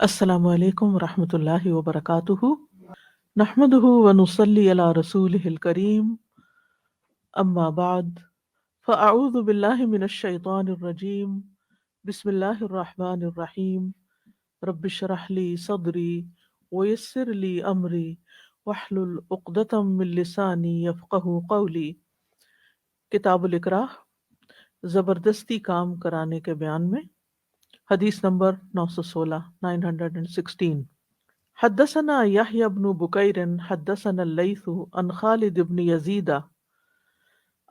السلام علیکم ورحمۃ اللہ وبرکاتہ نحمدہ ونصلی علی رسولہ الکریم اما بعد فاعوذ باللہ من الشیطان الرجیم بسم اللہ الرحمن الرحیم رب اشرح لی صدری ویسر لی امری واحلل عقدۃ من لسانی یفقہوا قولی۔ کتاب الاکراہ، زبردستی کام کرانے کے بیان میں، حدیث نمبر 916 916۔ حدثنا يحيى بن بكير حدثنا الليث عن خالد بن يزيد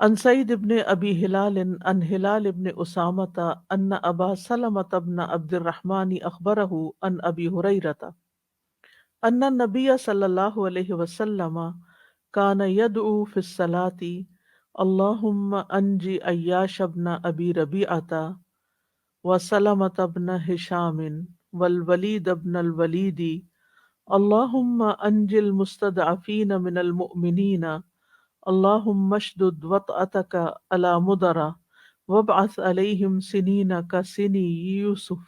عن سعيد بن أبي هلال عن هلال بن أسامة أن أبا سلمة بن عبد الرحمن أخبره عن أبي هريرة أن النبي صلى الله عليه وسلم كان يدعو في الصلاة اللهم أنجي عياش بن أبي ربيعة وسلمة بن هشام والوليد بن الوليد اللهم انجِ المستضعفين من المؤمنين اللهم اشدد وطأتك على مضر وابعث عليهم سنين كسني یوسف۔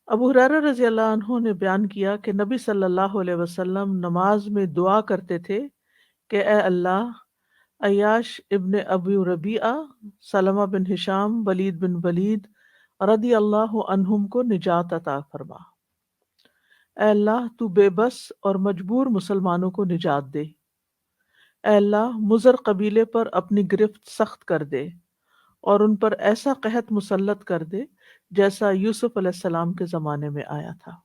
ابو ہریرہ رضی اللہ عنہ نے بیان کیا کہ نبی صلی اللہ علیہ وسلم نماز میں دعا کرتے تھے کہ اے اللہ، عیاش ابن ابی ربیعہ، سلمہ بن ہشام، ولید بن ولید رضی اللہ عنہم کو نجات عطا فرما۔ اے اللہ، تو بے بس اور مجبور مسلمانوں کو نجات دے۔ اے اللہ، مضر قبیلے پر اپنی گرفت سخت کر دے اور ان پر ایسا قحط مسلط کر دے جیسا یوسف علیہ السلام کے زمانے میں آیا تھا۔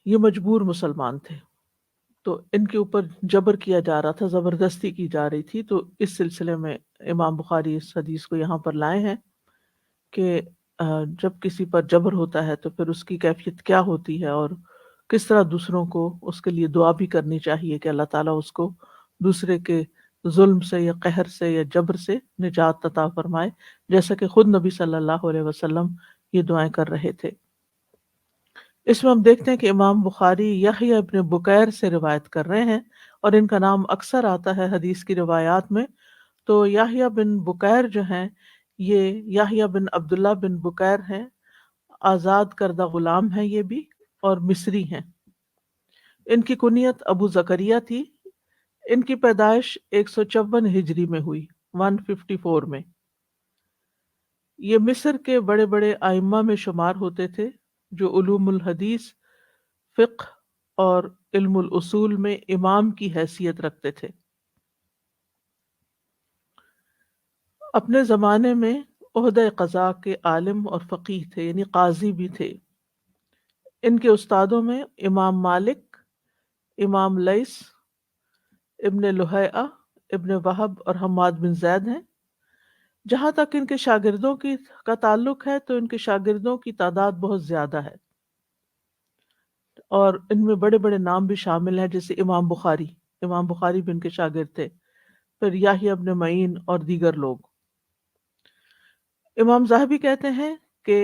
یہ مجبور مسلمان تھے، تو ان کے اوپر جبر کیا جا رہا تھا، زبردستی کی جا رہی تھی۔ تو اس سلسلے میں امام بخاری اس حدیث کو یہاں پر لائے ہیں کہ جب کسی پر جبر ہوتا ہے تو پھر اس کی کیفیت کیا ہوتی ہے، اور کس طرح دوسروں کو اس کے لیے دعا بھی کرنی چاہیے کہ اللہ تعالیٰ اس کو دوسرے کے ظلم سے یا قہر سے یا جبر سے نجات عطا فرمائے، جیسا کہ خود نبی صلی اللہ علیہ وسلم یہ دعائیں کر رہے تھے۔ اس میں ہم دیکھتے ہیں کہ امام بخاری یحییٰ ابن بکیر سے روایت کر رہے ہیں، اور ان کا نام اکثر آتا ہے حدیث کی روایات میں۔ تو یحییٰ بن بکیر جو ہیں، یہ یحییٰ بن عبداللہ بن بکیر ہیں، آزاد کردہ غلام ہیں یہ بھی، اور مصری ہیں۔ ان کی کنیت ابو زکریا تھی۔ ان کی پیدائش 154 ہجری میں ہوئی، 154 میں۔ یہ مصر کے بڑے بڑے ائمہ میں شمار ہوتے تھے جو علوم الحدیث، فقہ اور علم الاصول میں امام کی حیثیت رکھتے تھے۔ اپنے زمانے میں عہدہ قضاء کے عالم اور فقیہ تھے، یعنی قاضی بھی تھے۔ ان کے استادوں میں امام مالک، امام لیث، ابن لہیعہ، ابن وہب اور حماد بن زید ہیں۔ جہاں تک ان کے شاگردوں کا تعلق ہے تو ان کے شاگردوں کی تعداد بہت زیادہ ہے، اور ان میں بڑے بڑے نام بھی شامل ہیں، جیسے امام بخاری بھی ان کے شاگرد تھے، پھر یحییٰ ابن معین اور دیگر لوگ۔ امام ذہبی کہتے ہیں کہ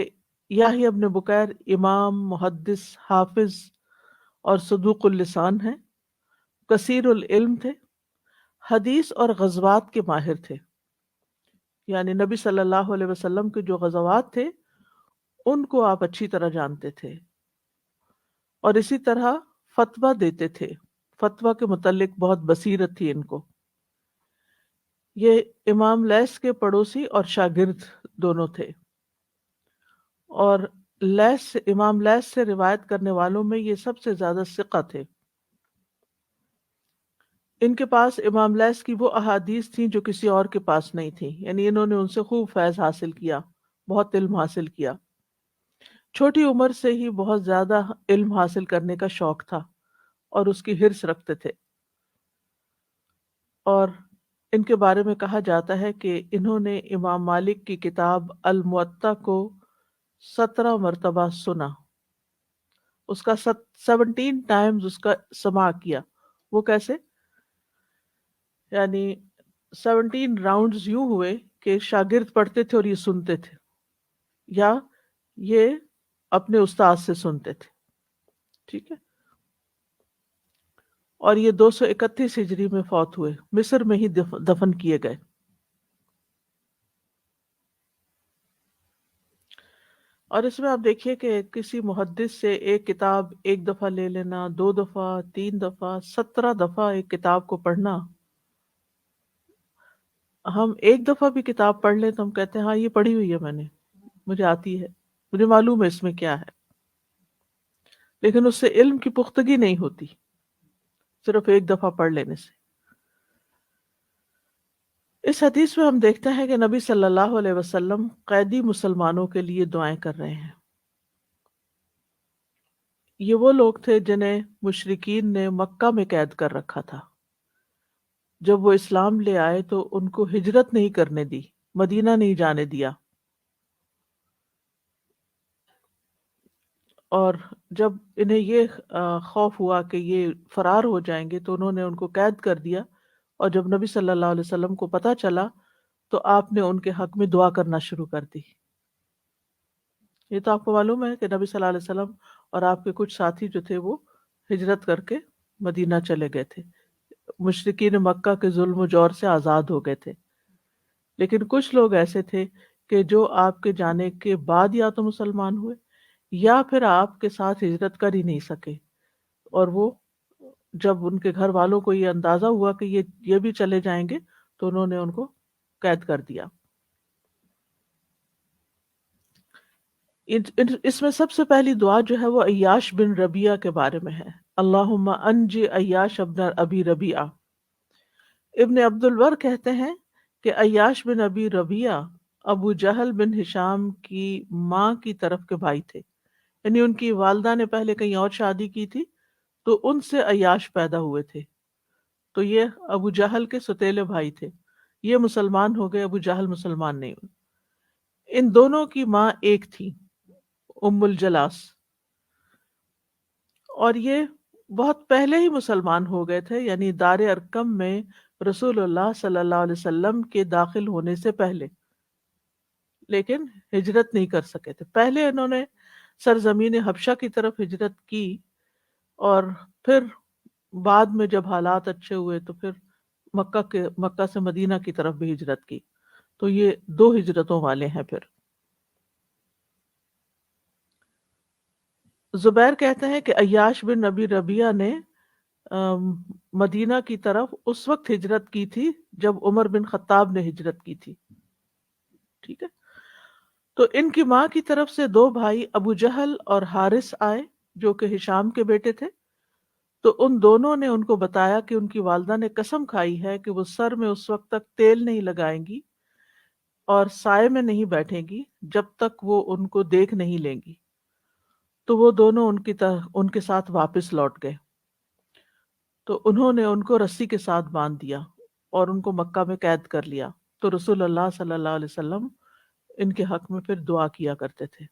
یحییٰ ابن بکیر امام، محدث، حافظ اور صدوق اللسان ہیں، کثیر العلم تھے، حدیث اور غزوات کے ماہر تھے۔ یعنی نبی صلی اللہ علیہ وسلم کے جو غزوات تھے ان کو آپ اچھی طرح جانتے تھے، اور اسی طرح فتویٰ دیتے تھے، فتویٰ کے متعلق بہت بصیرت تھی ان کو۔ یہ امام لیث کے پڑوسی اور شاگرد دونوں تھے، اور امام لیث سے روایت کرنے والوں میں یہ سب سے زیادہ ثقہ تھے۔ ان کے پاس امام لیث کی وہ احادیث تھیں جو کسی اور کے پاس نہیں تھیں، یعنی انہوں نے ان سے خوب فیض حاصل کیا، بہت علم حاصل کیا۔ چھوٹی عمر سے ہی بہت زیادہ علم حاصل کرنے کا شوق تھا اور اس کی حرص رکھتے تھے، اور ان کے بارے میں کہا جاتا ہے کہ انہوں نے امام مالک کی کتاب الموطا کو 17 مرتبہ سنا، اس کا 17 ٹائمز اس کا سماع کیا۔ وہ کیسے؟ یعنی 17 راؤنڈز یوں ہوئے کہ شاگرد پڑھتے تھے اور یہ سنتے تھے، یا یہ اپنے استاد سے سنتے تھے، ٹھیک ہے۔ اور یہ 231 ہجری میں فوت ہوئے، مصر میں ہی دفن کیے گئے۔ اور اس میں آپ دیکھیے کہ کسی محدث سے ایک کتاب ایک دفعہ لے لینا، 2 دفعہ، 3 دفعہ، 17 دفعہ ایک کتاب کو پڑھنا. ہم ایک دفعہ بھی کتاب پڑھ لیں تو ہم کہتے ہیں ہاں یہ پڑھی ہوئی ہے میں نے، مجھے آتی ہے، مجھے معلوم ہے اس میں کیا ہے، لیکن اس سے علم کی پختگی نہیں ہوتی صرف ایک دفعہ پڑھ لینے سے. اس حدیث میں ہم دیکھتے ہیں کہ نبی صلی اللہ علیہ وسلم قیدی مسلمانوں کے لیے دعائیں کر رہے ہیں. یہ وہ لوگ تھے جنہیں مشرکین نے مکہ میں قید کر رکھا تھا. جب وہ اسلام لے آئے تو ان کو ہجرت نہیں کرنے دی، مدینہ نہیں جانے دیا. اور جب انہیں یہ خوف ہوا کہ یہ فرار ہو جائیں گے تو انہوں نے ان کو قید کر دیا. اور جب نبی صلی اللہ علیہ وسلم کو پتہ چلا تو آپ نے ان کے حق میں دعا کرنا شروع کر دی. یہ تو آپ کو معلوم ہے کہ نبی صلی اللہ علیہ وسلم اور آپ کے کچھ ساتھی جو تھے وہ ہجرت کر کے مدینہ چلے گئے تھے، مشرکین مکہ کے ظلم و جور سے آزاد ہو گئے تھے. لیکن کچھ لوگ ایسے تھے کہ جو آپ کے جانے کے بعد یا تو مسلمان ہوئے یا پھر آپ کے ساتھ ہجرت کر ہی نہیں سکے. اور وہ جب ان کے گھر والوں کو یہ اندازہ ہوا کہ یہ بھی چلے جائیں گے تو انہوں نے ان کو قید کر دیا. اس میں سب سے پہلی دعا جو ہے وہ عیاش بن ربیعہ کے بارے میں ہے. اللہم انجی عیاش ابن ابی ربیعہ. ابن عبد البر کہتے ہیں کہ عیاش بن ابی ربیعہ ابو جہل بن ہشام کی ماں کی طرف کے بھائی تھے، یعنی ان کی والدہ نے پہلے کہیں اور شادی کی تھی تو ان سے عیاش پیدا ہوئے تھے. تو یہ ابو جہل کے ستیلے بھائی تھے، یہ مسلمان ہو گئے، ابو جہل مسلمان نہیں ہوئے. ان دونوں کی ماں ایک تھی، ام الجلاس، اور یہ بہت پہلے ہی مسلمان ہو گئے تھے، یعنی دار ارقم میں رسول اللہ صلی اللہ علیہ وسلم کے داخل ہونے سے پہلے، لیکن ہجرت نہیں کر سکے تھے. پہلے انہوں نے سرزمین حبشہ کی طرف ہجرت کی اور پھر بعد میں جب حالات اچھے ہوئے تو پھر مکہ سے مدینہ کی طرف بھی ہجرت کی. تو یہ 2 ہجرتوں والے ہیں. پھر زبیر کہتے ہیں کہ عیاش بن نبی ربیعہ نے مدینہ کی طرف اس وقت ہجرت کی تھی جب عمر بن خطاب نے ہجرت کی تھی. ٹھیک ہے. تو ان کی ماں کی طرف سے 2 بھائی ابو جہل اور حارث آئے جو کہ ہشام کے بیٹے تھے. تو ان دونوں نے ان کو بتایا کہ ان کی والدہ نے قسم کھائی ہے کہ وہ سر میں اس وقت تک تیل نہیں لگائیں گی اور سائے میں نہیں بیٹھیں گی جب تک وہ ان کو دیکھ نہیں لیں گی. تو وہ دونوں ان کے ساتھ واپس لوٹ گئے. تو انہوں نے ان کو رسی کے ساتھ باندھ دیا اور ان کو مکہ میں قید کر لیا. تو رسول اللہ صلی اللہ علیہ وسلم ان کے حق میں پھر دعا کیا کرتے تھے.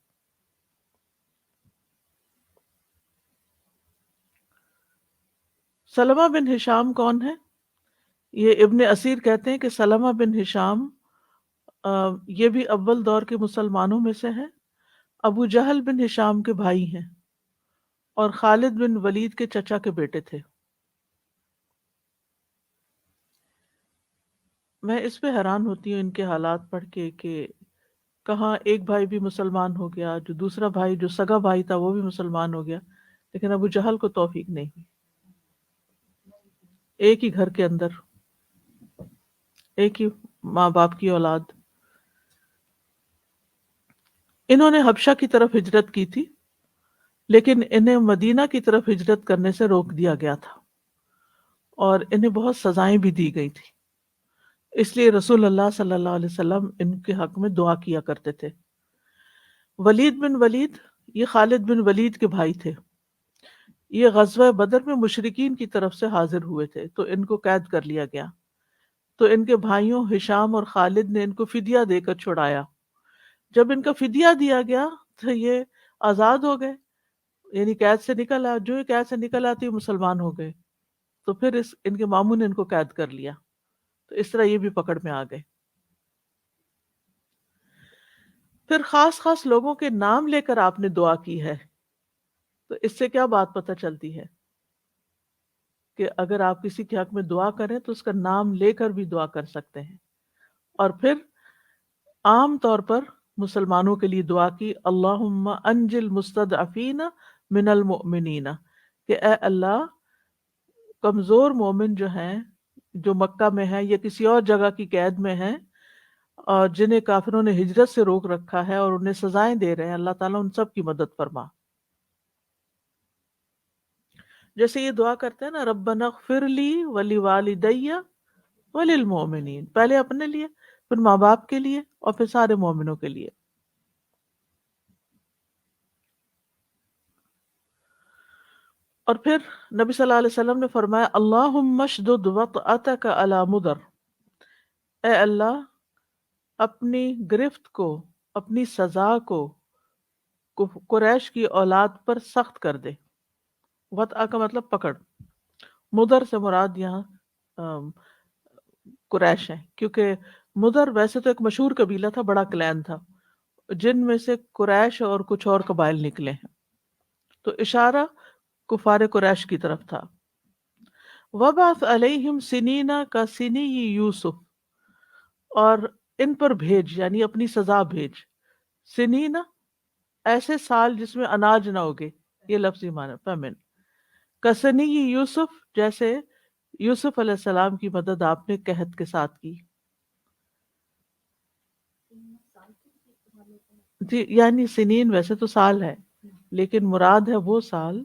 سلمہ بن ہشام کون ہے؟ یہ ابن اسیر کہتے ہیں کہ سلمہ بن ہشام یہ بھی اول دور کے مسلمانوں میں سے ہیں. ابو جہل بن ہشام کے بھائی ہیں اور خالد بن ولید کے چچا کے بیٹے تھے. میں اس پہ حیران ہوتی ہوں ان کے حالات پڑھ کے کہ کہاں ایک بھائی بھی مسلمان ہو گیا، جو دوسرا بھائی جو سگا بھائی تھا وہ بھی مسلمان ہو گیا، لیکن ابو جہل کو توفیق نہیں ہوئی. ایک ہی گھر کے اندر ایک ہی ماں باپ کی اولاد. انہوں نے حبشہ کی طرف ہجرت کی تھی لیکن انہیں مدینہ کی طرف ہجرت کرنے سے روک دیا گیا تھا اور انہیں بہت سزائیں بھی دی گئی تھی. اس لیے رسول اللہ صلی اللہ علیہ وسلم ان کے حق میں دعا کیا کرتے تھے. ولید بن ولید یہ خالد بن ولید کے بھائی تھے. یہ غزوہ بدر میں مشرکین کی طرف سے حاضر ہوئے تھے تو ان کو قید کر لیا گیا. تو ان کے بھائیوں ہشام اور خالد نے ان کو فدیہ دے کر چھڑایا. جب ان کا فدیہ دیا گیا تو یہ آزاد ہو گئے، یعنی قید سے نکل آئے. جو یہ قید سے نکل آتی مسلمان ہو گئے. تو پھر ان کے ماموں نے ان کو قید کر لیا. تو اس طرح یہ بھی پکڑ میں آ گئے. پھر خاص خاص لوگوں کے نام لے کر آپ نے دعا کی ہے. تو اس سے کیا بات پتہ چلتی ہے کہ اگر آپ کسی کے حق میں دعا کریں تو اس کا نام لے کر بھی دعا کر سکتے ہیں. اور پھر عام طور پر مسلمانوں کے لیے دعا کی، اللہم انجل مستضعفین من المؤمنین، کہ اے اللہ کمزور مومن جو ہیں، جو مکہ میں ہیں یا کسی اور جگہ کی قید میں ہیں، اور جنہیں کافروں نے ہجرت سے روک رکھا ہے اور انہیں سزائیں دے رہے ہیں، اللہ تعالیٰ ان سب کی مدد فرما۔ جیسے یہ دعا کرتے ہیں نا، ربنا اغفر لی ولوالدی وللمؤمنین، پہلے اپنے لیے، پھر ماں باپ کے لیے، اور پھر سارے مومنوں کے لیے۔ اور پھر نبی صلی اللہ علیہ وسلم نے فرمایا اللہم اشدد وطأتک علی مضر، اے اللہ اپنی گرفت کو، اپنی سزا کو قریش کی اولاد پر سخت کر دے۔ وطأ کا مطلب پکڑ، مضر سے مراد یہاں آم، قریش ہیں، کیونکہ مضر ویسے تو ایک مشہور قبیلہ تھا، بڑا کلین تھا، جن میں سے قریش اور کچھ اور قبائل نکلے ہیں، تو اشارہ کفار قریش کی طرف تھا۔ وَبَعَثْ عَلَيْهِمْ سِنِينَ كَسِنِيِّ یوسف، اور ان پر بھیج، یعنی اپنی سزا بھیج، سنین ایسے سال جس میں اناج نہ اگے، یہ لفظی معنی فیمن، کسنی یوسف جیسے یوسف علیہ السلام کی مدد آپ نے قحط کے ساتھ کی۔ جی یعنی سنین ویسے تو سال ہے، لیکن مراد ہے وہ سال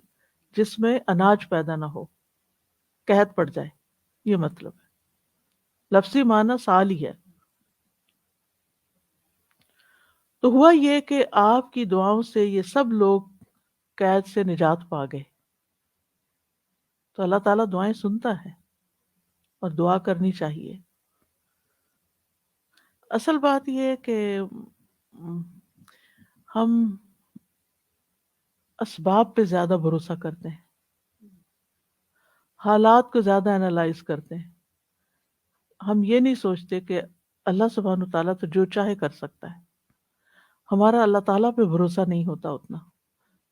جس میں اناج پیدا نہ ہو، قحط پڑ جائے، یہ مطلب ہے، لفظی معنی سال ہی ہے۔ تو ہوا یہ کہ آپ کی دعاؤں سے یہ سب لوگ قید سے نجات پا گئے۔ تو اللہ تعالیٰ دعائیں سنتا ہے اور دعا کرنی چاہیے۔ اصل بات یہ ہے کہ ہم اسباب پہ زیادہ بھروسہ کرتے ہیں، حالات کو زیادہ انالائز کرتے ہیں، ہم یہ نہیں سوچتے کہ اللہ سبحانہ وتعالیٰ تو جو چاہے کر سکتا ہے۔ ہمارا اللہ تعالیٰ پہ بھروسہ نہیں ہوتا اتنا،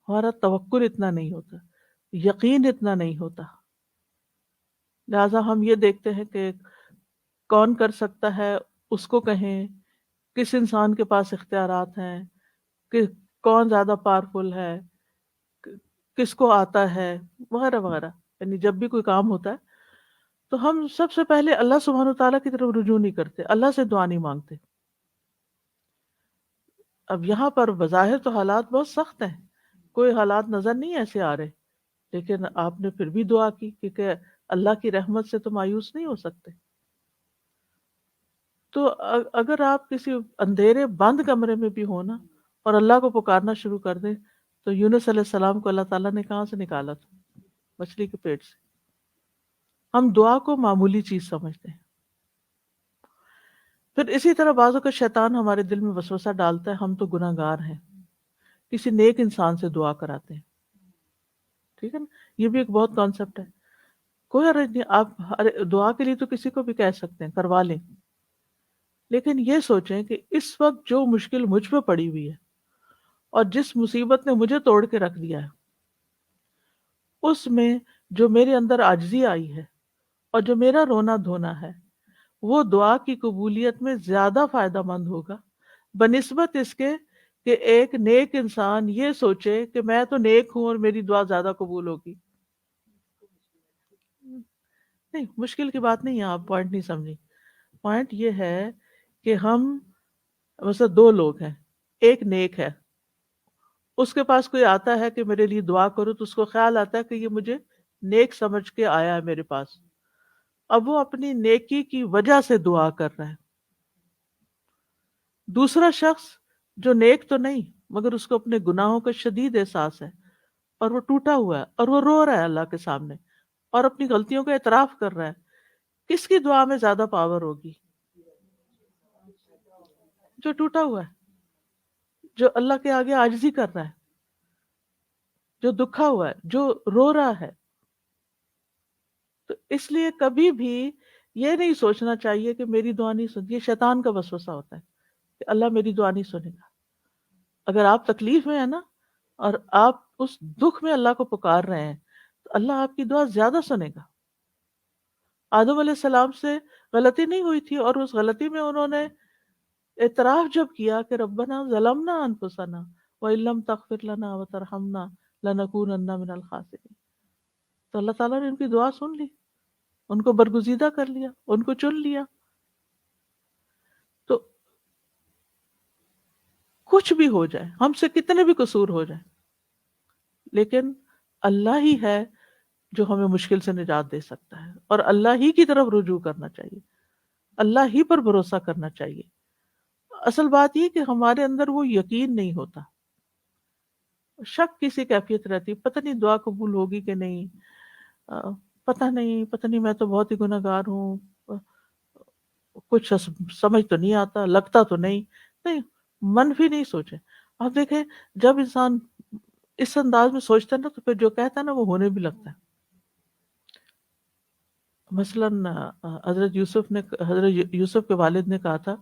ہمارا توکل اتنا نہیں ہوتا، یقین اتنا نہیں ہوتا، لہٰذا ہم یہ دیکھتے ہیں کہ کون کر سکتا ہے اس کو کہیں، کس انسان کے پاس اختیارات ہیں، کہ کون زیادہ پاورفل ہے، کس کو آتا ہے، وغیرہ وغیرہ۔ یعنی جب بھی کوئی کام ہوتا ہے تو ہم سب سے پہلے اللہ سبحانہ وتعالیٰ کی طرف رجوع نہیں کرتے، اللہ سے دعا نہیں مانگتے۔ اب یہاں پر بظاہر تو حالات بہت سخت ہیں، کوئی حالات نظر نہیں ایسے آ رہے، لیکن آپ نے پھر بھی دعا کی، کیونکہ اللہ کی رحمت سے تو مایوس نہیں ہو سکتے۔ تو اگر آپ کسی اندھیرے بند کمرے میں بھی ہو نا اور اللہ کو پکارنا شروع کر دیں، تو یونس علیہ السلام کو اللہ تعالیٰ نے کہاں سے نکالا تھا؟ مچھلی کے پیٹ سے۔ ہم دعا کو معمولی چیز سمجھتے ہیں۔ پھر اسی طرح بعضوں کا شیطان ہمارے دل میں وسوسہ ڈالتا ہے، ہم تو گناہ گار ہیں، کسی نیک انسان سے دعا کراتے ہیں، ٹھیک ہے نا؟ یہ بھی ایک بہت کانسیپٹ ہے۔ کوئی حرج نہیں، آپ دعا کے لیے تو کسی کو بھی کہہ سکتے ہیں، کروا لیں، لیکن یہ سوچیں کہ اس وقت جو مشکل مجھ پہ پڑی ہوئی ہے اور جس مصیبت نے مجھے توڑ کے رکھ دیا ہے، اس میں جو میرے اندر عاجزی آئی ہے اور جو میرا رونا دھونا ہے، وہ دعا کی قبولیت میں زیادہ فائدہ مند ہوگا بنسبت اس کے کہ ایک نیک انسان یہ سوچے کہ میں تو نیک ہوں اور میری دعا زیادہ قبول ہوگی۔ نہیں، مشکل کی بات نہیں ہے، آپ پوائنٹ نہیں سمجھی۔ پوائنٹ یہ ہے کہ ہم مثلا دو لوگ ہیں، ایک نیک ہے، اس کے پاس کوئی آتا ہے کہ میرے لیے دعا کرو، تو اس کو خیال آتا ہے کہ یہ مجھے نیک سمجھ کے آیا ہے میرے پاس، اب وہ اپنی نیکی کی وجہ سے دعا کر رہا ہے۔ دوسرا شخص جو نیک تو نہیں مگر اس کو اپنے گناہوں کا شدید احساس ہے اور وہ ٹوٹا ہوا ہے اور وہ رو رہا ہے اللہ کے سامنے اور اپنی غلطیوں کا اعتراف کر رہا ہے، کس کی دعا میں زیادہ پاور ہوگی؟ جو ٹوٹا ہوا ہے، جو اللہ کے آگے عاجزی کر رہا ہے، جو دکھا ہوا ہے، جو رو رہا ہے۔ تو اس لیے کبھی بھی یہ نہیں سوچنا چاہیے کہ میری دعا نہیں سنتی، یہ شیطان کا وسوسہ ہوتا ہے کہ اللہ میری دعا نہیں سنے گا۔ اگر آپ تکلیف میں ہیں نا اور آپ اس دکھ میں اللہ کو پکار رہے ہیں تو اللہ آپ کی دعا زیادہ سنے گا۔ آدم علیہ السلام سے غلطی نہیں ہوئی تھی اور اس غلطی میں انہوں نے اعتراف جب کیا کہ ربنا ظلمنا انفسنا وَإِن لَّمْ تَغْفِرْ لَنَا وَتَرْحَمْنَا لَنَكُونَنَّ مِنَ الْخَاسِرِينَ، تو اللہ تعالیٰ نے ان کی دعا سن لی، ان کو برگزیدہ کر لیا، ان کو چن لیا. تو کچھ بھی ہو جائے، ہم سے کتنے بھی قصور ہو جائے، لیکن اللہ ہی ہے جو ہمیں مشکل سے نجات دے سکتا ہے، اور اللہ ہی کی طرف رجوع کرنا چاہیے، اللہ ہی پر بھروسہ کرنا چاہیے. اصل بات یہ کہ ہمارے اندر وہ یقین نہیں ہوتا، شک کی سی کیفیت رہتی، پتہ نہیں دعا قبول ہوگی کہ نہیں، پتہ نہیں میں تو بہت ہی گناہ گار ہوں، کچھ سمجھ تو نہیں آتا، لگتا تو نہیں. نہیں، منفی نہیں سوچے. آپ دیکھیں جب انسان اس انداز میں سوچتا ہے نا تو پھر جو کہتا ہے نا وہ ہونے بھی لگتا ہے. مثلاً حضرت یوسف کے والد نے کہا تھا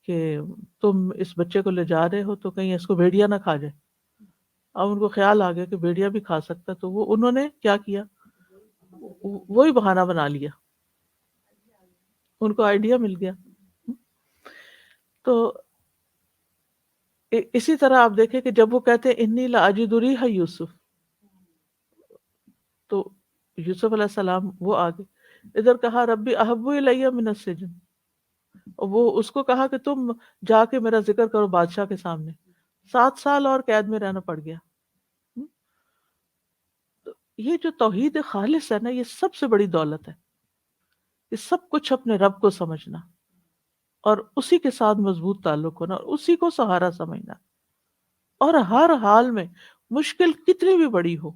کہ تم اس بچے کو لے جا رہے ہو تو کہیں اس کو بھیڑیا نہ کھا جائے. اب ان کو خیال آ گیا کہ بھیڑیا بھی کھا سکتا ہے، تو انہوں نے کیا کیا، وہی بہانہ بنا لیا، ان کو آئیڈیا مل گیا. تو اسی طرح آپ دیکھیں کہ جب وہ کہتے ہیں انی لاجد ریح یوسف، تو یوسف علیہ السلام وہ آگے ادھر کہا ربی احب الی من السجن، اور وہ اس کو کہا کہ تم جا کے میرا ذکر کرو بادشاہ کے سامنے. 7 سال اور قید میں رہنا پڑ گیا. تو یہ جو توحید خالص ہے نا، یہ سب سے بڑی دولت ہے، یہ سب کچھ اپنے رب کو سمجھنا اور اسی کے ساتھ مضبوط تعلق ہونا اور اسی کو سہارا سمجھنا، اور ہر حال میں مشکل کتنی بھی بڑی ہو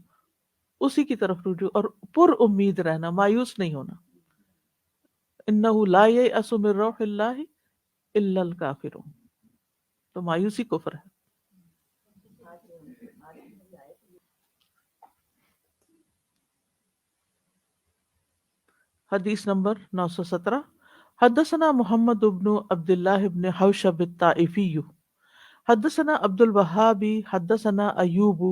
اسی کی طرف رجوع، اور پر امید رہنا، مایوس نہیں ہونا. انہ لا ییأس من روح اللہ الا الکافرون، تو مایوسی کفر ہے. حدیث نمبر 917. حدثنا محمد بن عبد الله بن حوشب الطائفي حدثنا عبد الوهاب حدثنا ایوب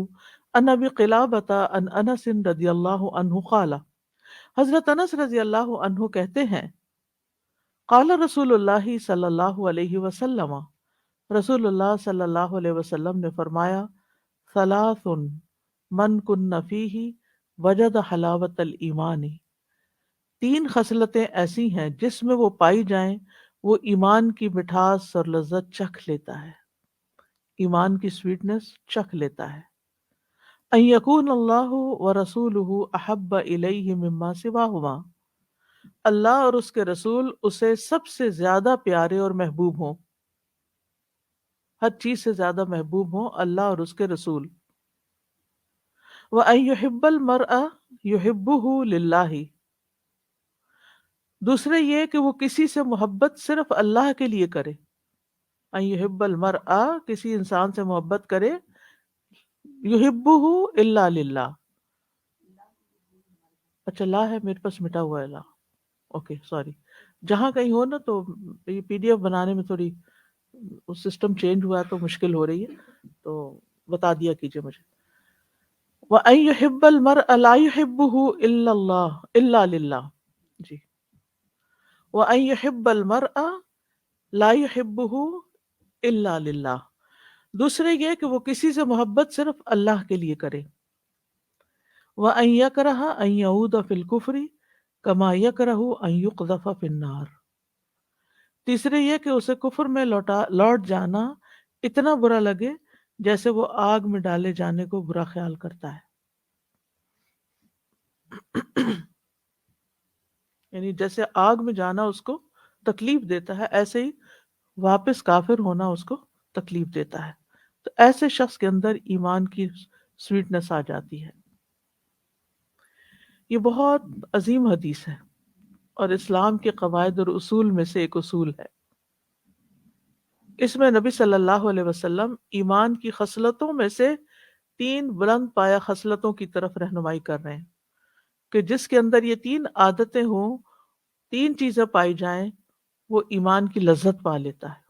عن ابی قلابة عن انس رضی اللہ عنہ قال، حضرت انس رضی اللہ عنہ کہتے ہیں قال رسول اللہ صلی اللہ علیہ وسلم، رسول اللہ صلی اللہ علیہ وسلم نے فرمایا، ثلاث من کن فیہ وجد حلاوت الایمان، 3 خصلتیں ایسی ہیں جس میں وہ پائی جائیں وہ ایمان کی مٹھاس اور لذت چکھ لیتا ہے، ایمان کی سویٹنس چکھ لیتا ہے. ان یکون اللہ ورسولہ احب الیہ مما سواہما، اللہ اور اس کے رسول اسے سب سے زیادہ پیارے اور محبوب ہوں، ہر چیز سے زیادہ محبوب ہوں اللہ اور اس کے رسول. وَأَن يُحِبَّ الْمَرْءَ يُحِبُّهُ لِلَّهِ، دوسرے یہ کہ وہ کسی سے محبت صرف اللہ کے لیے کرے. ان يحب المرء، کسی انسان سے محبت کرے، يحبه الا للہ. اچھا لا ہے میرے پاس، مٹا ہوا ہے لا، اوکے سوری. جہاں کہیں ہو نا تو یہ پی ڈی ایف بنانے میں تھوڑی سسٹم چینج ہوا ہے تو مشکل ہو رہی ہے، تو بتا دیا کیجیے مجھے. وَأَن يُحِبَّ الْمَرْءَ لَا يُحِبُّهُ إِلَّا اللَّهُ إِلَّا لِلَّهِ جی. وَأَن يُحِبَّ الْمَرْءَ لَا يُحِبُّهُ إِلَّا لِلَّهِ، دوسرے یہ کہ وہ کسی سے محبت صرف اللہ کے لیے کرے. وَأَن يَكْرَهَ أَن يَعُودَ فِي الْكُفْرِ كَمَا يَكْرَهُ أَن يُقْذَفَ فِي النَّارِ، تیسرے یہ کہ اسے کفر میں لوٹ جانا اتنا برا لگے جیسے وہ آگ میں ڈالے جانے کو برا خیال کرتا ہے. یعنی جیسے آگ میں جانا اس کو تکلیف دیتا ہے، ایسے ہی واپس کافر ہونا اس کو تکلیف دیتا ہے. تو ایسے شخص کے اندر ایمان کی سویٹنس آ جاتی ہے. یہ بہت عظیم حدیث ہے اور اسلام کے قواعد اور اصول میں سے ایک اصول ہے. اس میں نبی صلی اللہ علیہ وسلم ایمان کی خصلتوں میں سے 3 بلند پایہ خصلتوں کی طرف رہنمائی کر رہے ہیں کہ جس کے اندر یہ 3 عادتیں ہوں، 3 چیزیں پائی جائیں، وہ ایمان کی لذت پا لیتا ہے،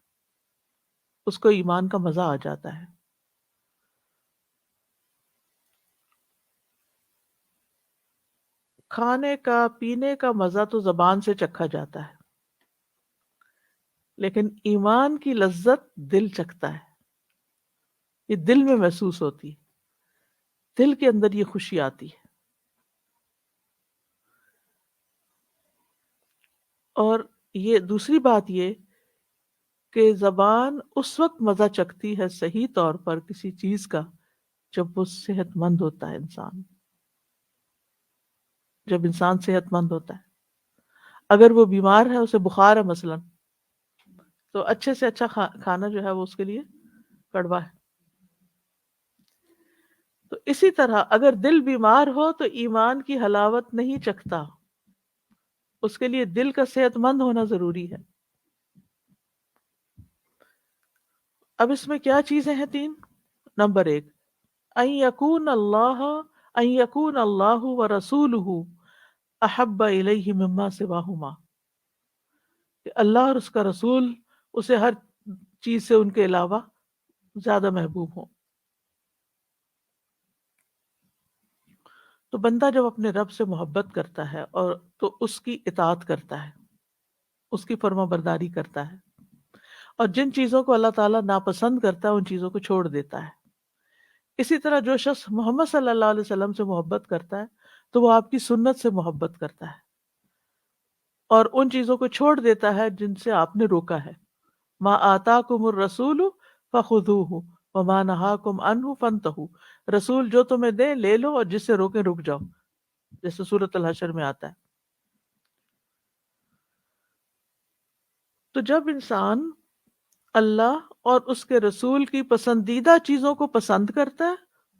اس کو ایمان کا مزہ آ جاتا ہے. کھانے کا پینے کا مزہ تو زبان سے چکھا جاتا ہے، لیکن ایمان کی لذت دل چکھتا ہے، یہ دل میں محسوس ہوتی ہے، دل کے اندر یہ خوشی آتی ہے. اور یہ دوسری بات یہ کہ زبان اس وقت مزہ چکھتی ہے صحیح طور پر کسی چیز کا جب وہ صحت مند ہوتا ہے انسان. جب انسان صحت مند ہوتا ہے، اگر وہ بیمار ہے، اسے بخار ہے مثلا، تو اچھے سے اچھا کھانا جو ہے وہ اس کے لیے کڑوا ہے. تو اسی طرح اگر دل بیمار ہو تو ایمان کی حلاوت نہیں چکھتا، اس کے لیے دل کا صحت مند ہونا ضروری ہے. اب اس میں کیا چیزیں ہیں؟ 3. نمبر 1، ان یکون اللہ و رسولہ احب الیہ مما سواہما، کہ اللہ اور اس کا رسول اسے ہر چیز سے ان کے علاوہ زیادہ محبوب ہوں. تو بندہ جب اپنے رب سے محبت کرتا ہے اور تو اس کی اطاعت کرتا ہے، اس کی فرما برداری کرتا ہے، اور جن چیزوں کو اللہ تعالیٰ ناپسند کرتا ہے ان چیزوں کو چھوڑ دیتا ہے. اسی طرح جو شخص محمد صلی اللہ علیہ وسلم سے محبت کرتا ہے تو وہ آپ کی سنت سے محبت کرتا ہے اور ان چیزوں کو چھوڑ دیتا ہے جن سے آپ نے روکا ہے. ما آتاکم الرسول فخذوہ وما نہاکم عنہ فانتہوا، رسول جو تمہیں دے لے لو اور جس سے روکے رک جاؤ، جیسے سورۃ الحشر میں آتا ہے. تو جب انسان اللہ اور اس کے رسول کی پسندیدہ چیزوں کو پسند کرتا ہے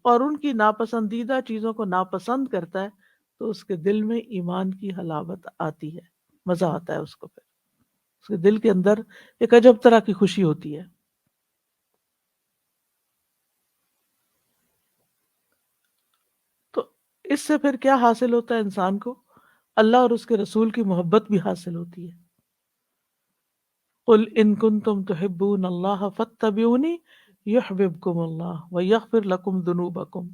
اور ان کی ناپسندیدہ چیزوں کو ناپسند کرتا ہے تو اس کے دل میں ایمان کی حلاوت آتی ہے، مزہ آتا ہے اس کو. پھر اس کے دل کے اندر ایک عجب طرح کی خوشی ہوتی ہے. تو اس سے پھر کیا حاصل ہوتا ہے انسان کو؟ اللہ اور اس کے رسول کی محبت بھی حاصل ہوتی ہے. قل ان کنتم تحبون اللہ فاتبعونی یحببکم اللہ ویغفر لکم ذنوبکم.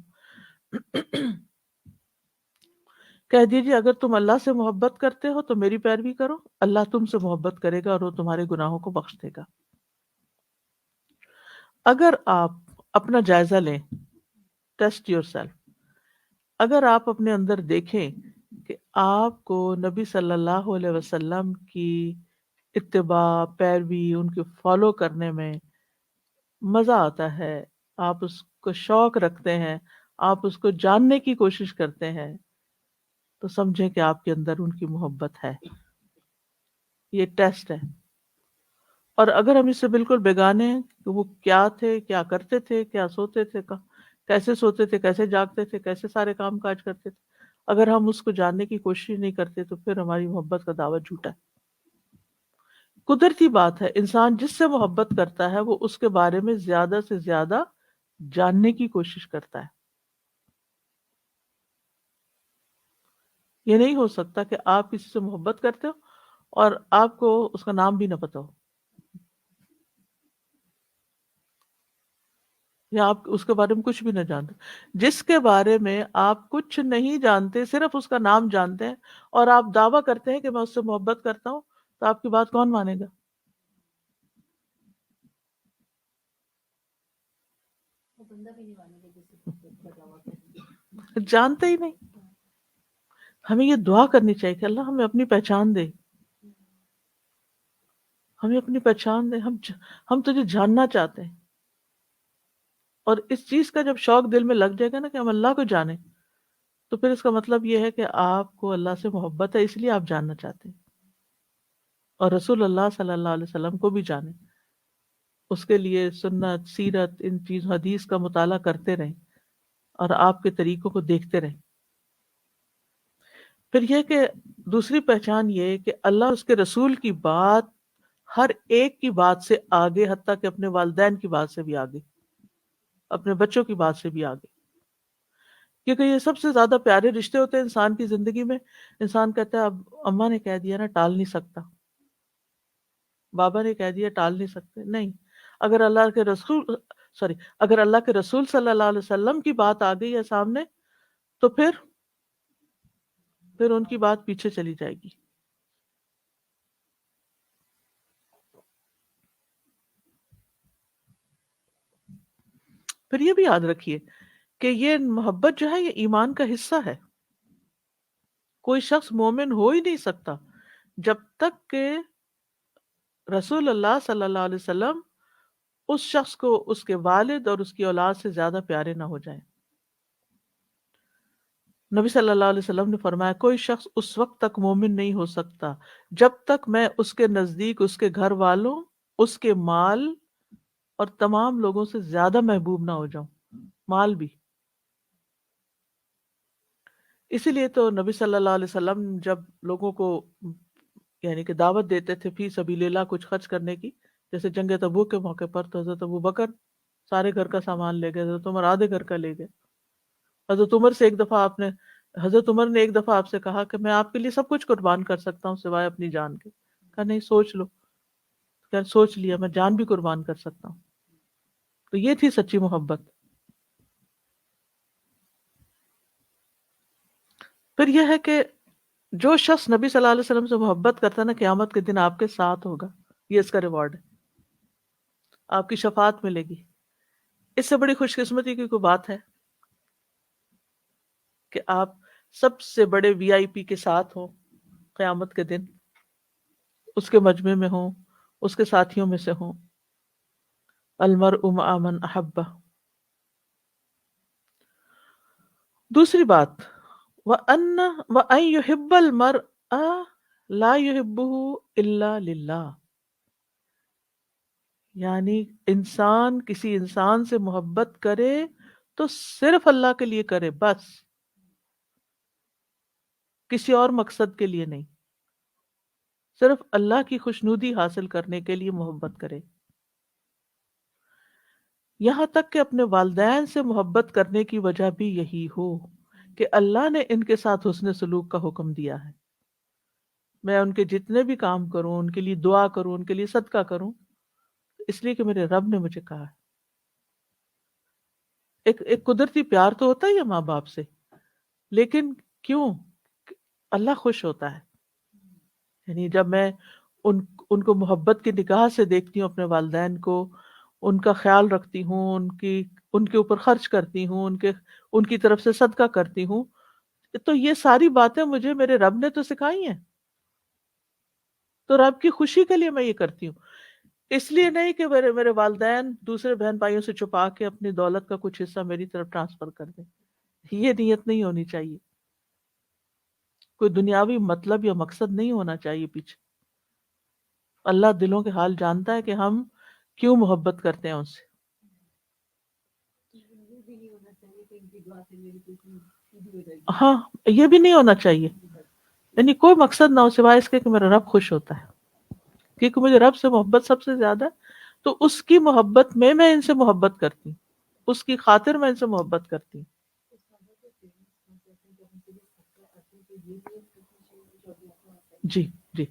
کہہ دیجیے اگر تم اللہ سے محبت کرتے ہو تو میری پیروی کرو، اللہ تم سے محبت کرے گا اور وہ تمہارے گناہوں کو بخش دے گا. اگر آپ اپنا جائزہ لیں، ٹیسٹ یور سیلف، اگر آپ اپنے اندر دیکھیں کہ آپ کو نبی صلی اللہ علیہ وسلم کی اتباع، پیروی، ان کے فالو کرنے میں مزہ آتا ہے، آپ اس کو شوق رکھتے ہیں، آپ اس کو جاننے کی کوشش کرتے ہیں، تو سمجھیں کہ آپ کے اندر ان کی محبت ہے. یہ ٹیسٹ ہے. اور اگر ہم اس سے بالکل بیگانے ہیں کہ وہ کیا تھے، کیا کرتے تھے، کیا سوتے تھے، کیسے سوتے تھے، کیسے جاگتے تھے، کیسے سارے کام کاج کرتے تھے، اگر ہم اس کو جاننے کی کوشش نہیں کرتے تو پھر ہماری محبت کا دعویٰ جھوٹا ہے. قدرتی بات ہے، انسان جس سے محبت کرتا ہے وہ اس کے بارے میں زیادہ سے زیادہ جاننے کی کوشش کرتا ہے. یہ نہیں ہو سکتا کہ آپ کسی سے محبت کرتے ہو اور آپ کو اس کا نام بھی نہ پتا ہو، یا آپ اس کے بارے میں کچھ بھی نہ جانتے. جس کے بارے میں آپ کچھ نہیں جانتے، صرف اس کا نام جانتے ہیں، اور آپ دعویٰ کرتے ہیں کہ میں اس سے محبت کرتا ہوں، تو آپ کی بات کون مانے گا؟ جانتے ہی نہیں. ہمیں یہ دعا کرنی چاہیے کہ اللہ ہمیں اپنی پہچان دے، ہمیں اپنی پہچان دے. ہم تجھے جاننا چاہتے ہیں. اور اس چیز کا جب شوق دل میں لگ جائے گا نا کہ ہم اللہ کو جانیں، تو پھر اس کا مطلب یہ ہے کہ آپ کو اللہ سے محبت ہے، اس لیے آپ جاننا چاہتے ہیں، اور رسول اللہ صلی اللہ علیہ وسلم کو بھی جانیں، اس کے لیے سنت، سیرت، ان چیز حدیث کا مطالعہ کرتے رہیں اور آپ کے طریقوں کو دیکھتے رہیں. پھر یہ کہ دوسری پہچان یہ ہے کہ اللہ اور اس کے رسول کی بات ہر ایک کی بات سے آگے، حتیٰ کہ اپنے والدین کی بات سے بھی آگے، اپنے بچوں کی بات سے بھی آگے. کیونکہ یہ سب سے زیادہ پیارے رشتے ہوتے ہیں انسان کی زندگی میں. انسان کہتا ہے اب اماں نے کہہ دیا نا، ٹال نہیں سکتا، بابا نے کہہ دیا ٹال نہیں سکتے. نہیں، اگر اللہ کے رسول اگر اللہ کے رسول صلی اللہ علیہ وسلم کی بات آ گئی ہے سامنے، تو پھر ان کی بات پیچھے چلی جائے گی. پھر یہ بھی یاد رکھیے کہ یہ محبت جو ہے یہ ایمان کا حصہ ہے. کوئی شخص مومن ہو ہی نہیں سکتا جب تک کہ رسول اللہ صلی اللہ علیہ وسلم اس شخص کو اس کے والد اور اس کی اولاد سے زیادہ پیارے نہ ہو جائیں. نبی صلی اللہ علیہ وسلم نے فرمایا کوئی شخص اس وقت تک مومن نہیں ہو سکتا جب تک میں اس کے نزدیک اس کے گھر والوں، اس کے مال اور تمام لوگوں سے زیادہ محبوب نہ ہو جاؤں. مال بھی. اسی لیے تو نبی صلی اللہ علیہ وسلم جب لوگوں کو یعنی کہ دعوت دیتے تھے فی سبیل اللہ کچھ خرچ کرنے کی، جیسے جنگ تبوک کے موقع پر تو حضرت ابوبکر سارے گھر کا سامان لے گئے، حضرت عمر آدھے گھر کا لے گئے. حضرت عمر نے ایک دفعہ آپ سے کہا کہ میں آپ کے لیے سب کچھ قربان کر سکتا ہوں سوائے اپنی جان کے. کہا نہیں سوچ لو. کہ سوچ لیا میں جان بھی قربان کر سکتا ہوں. تو یہ تھی سچی محبت. پھر یہ ہے کہ جو شخص نبی صلی اللہ علیہ وسلم سے محبت کرتا ہے نا قیامت کے دن آپ کے ساتھ ہوگا. یہ اس کا ریوارڈ ہے، آپ کی شفاعت ملے گی. اس سے بڑی خوش قسمتی کی کوئی بات ہے کہ آپ سب سے بڑے وی آئی پی کے ساتھ ہوں قیامت کے دن، اس کے مجمع میں ہوں، اس کے ساتھیوں میں سے ہوں. المرء مع من احبہ. دوسری بات وَأَن يُحِبَّ الْمَرْءَ لَا يُحِبُّهُ إِلَّا لِلَّهِ. یعنی انسان کسی انسان سے محبت کرے تو صرف اللہ کے لیے کرے، بس کسی اور مقصد کے لیے نہیں. صرف اللہ کی خوشنودی حاصل کرنے کے لیے محبت کرے. یہاں تک کہ اپنے والدین سے محبت کرنے کی وجہ بھی یہی ہو کہ اللہ نے ان کے ساتھ حسن سلوک کا حکم دیا ہے. میں ان کے جتنے بھی کام کروں، ان کے لیے دعا کروں، ان کے لیے صدقہ کروں، اس لیے کہ میرے رب نے مجھے کہا ہے. ایک قدرتی پیار تو ہوتا ہی ہے ماں باپ سے، لیکن کیوں؟ اللہ خوش ہوتا ہے. یعنی جب میں ان کو محبت کی نگاہ سے دیکھتی ہوں، اپنے والدین کو، ان کا خیال رکھتی ہوں، ان کے اوپر خرچ کرتی ہوں، ان کی طرف سے صدقہ کرتی ہوں، تو یہ ساری باتیں مجھے میرے رب نے تو سکھائی ہیں. تو رب کی خوشی کے لیے میں یہ کرتی ہوں، اس لیے نہیں کہ میرے والدین دوسرے بہن بھائیوں سے چھپا کے اپنی دولت کا کچھ حصہ میری طرف ٹرانسفر کر دیں. یہ نیت نہیں ہونی چاہیے. کوئی دنیاوی مطلب یا مقصد نہیں ہونا چاہیے پیچھے. اللہ دلوں کے حال جانتا ہے کہ ہم کیوں محبت کرتے ہیں ان سے. ہاں یہ بھی نہیں ہونا چاہیے، یعنی کوئی مقصد نہ ہو سوائے اس کے کہ میرا رب خوش ہوتا ہے، کیونکہ مجھے رب سے محبت سب سے زیادہ ہے، تو اس کی محبت میں ان سے محبت کرتی ہوں، اس کی خاطر میں ان سے محبت کرتی ہوں. جی جی.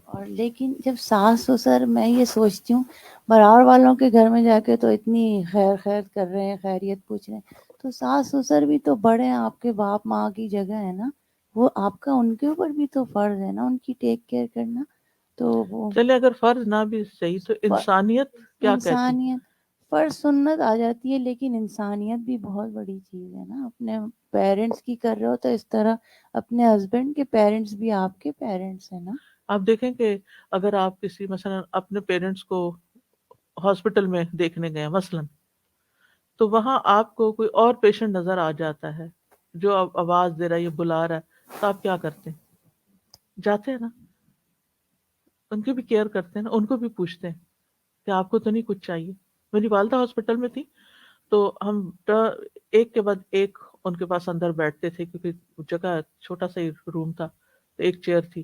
اور لیکن جب ساس سسر، میں یہ سوچتی ہوں برار والوں کے گھر میں جا کے تو اتنی خیر کر رہے ہیں، خیریت پوچھ رہے ہیں، تو ساس سسر بھی تو بڑے ہیں، آپ کے باپ ماں کی جگہ ہے نا، وہ آپ کا ان کے اوپر بھی تو فرض ہے نا ان کی ٹیک کیئر کرنا. تو وہ چلے اگر فرض نہ بھی صحیح تو انسانیت کیا کہتی؟ انسانیت فرض سنت آ جاتی ہے، لیکن انسانیت بھی بہت بڑی چیز ہے نا. اپنے پیرنٹس کی کر رہے ہو تو اس طرح اپنے ہسبینڈ کے پیرنٹس بھی آپ کے پیرنٹس ہیں نا. آپ دیکھیں کہ اگر آپ کسی مثلا اپنے پیرنٹس کو ہاسپٹل میں دیکھنے گئے مثلا، تو وہاں آپ کو کوئی اور پیشنٹ نظر آ جاتا ہے جو آواز دے رہا ہے یا بلا رہا ہے، تو آپ کیا کرتے ہیں؟ جاتے ہیں نا، ان کی بھی کیئر کرتے ہیں نا، ان کو بھی پوچھتے ہیں کہ آپ کو تو نہیں کچھ چاہیے. میری والدہ ہاسپٹل میں تھی تو ہم ایک کے بعد ایک ان کے پاس اندر بیٹھتے تھے، کیونکہ جگہ چھوٹا سا ہی روم تھا، تو ایک چیئر تھی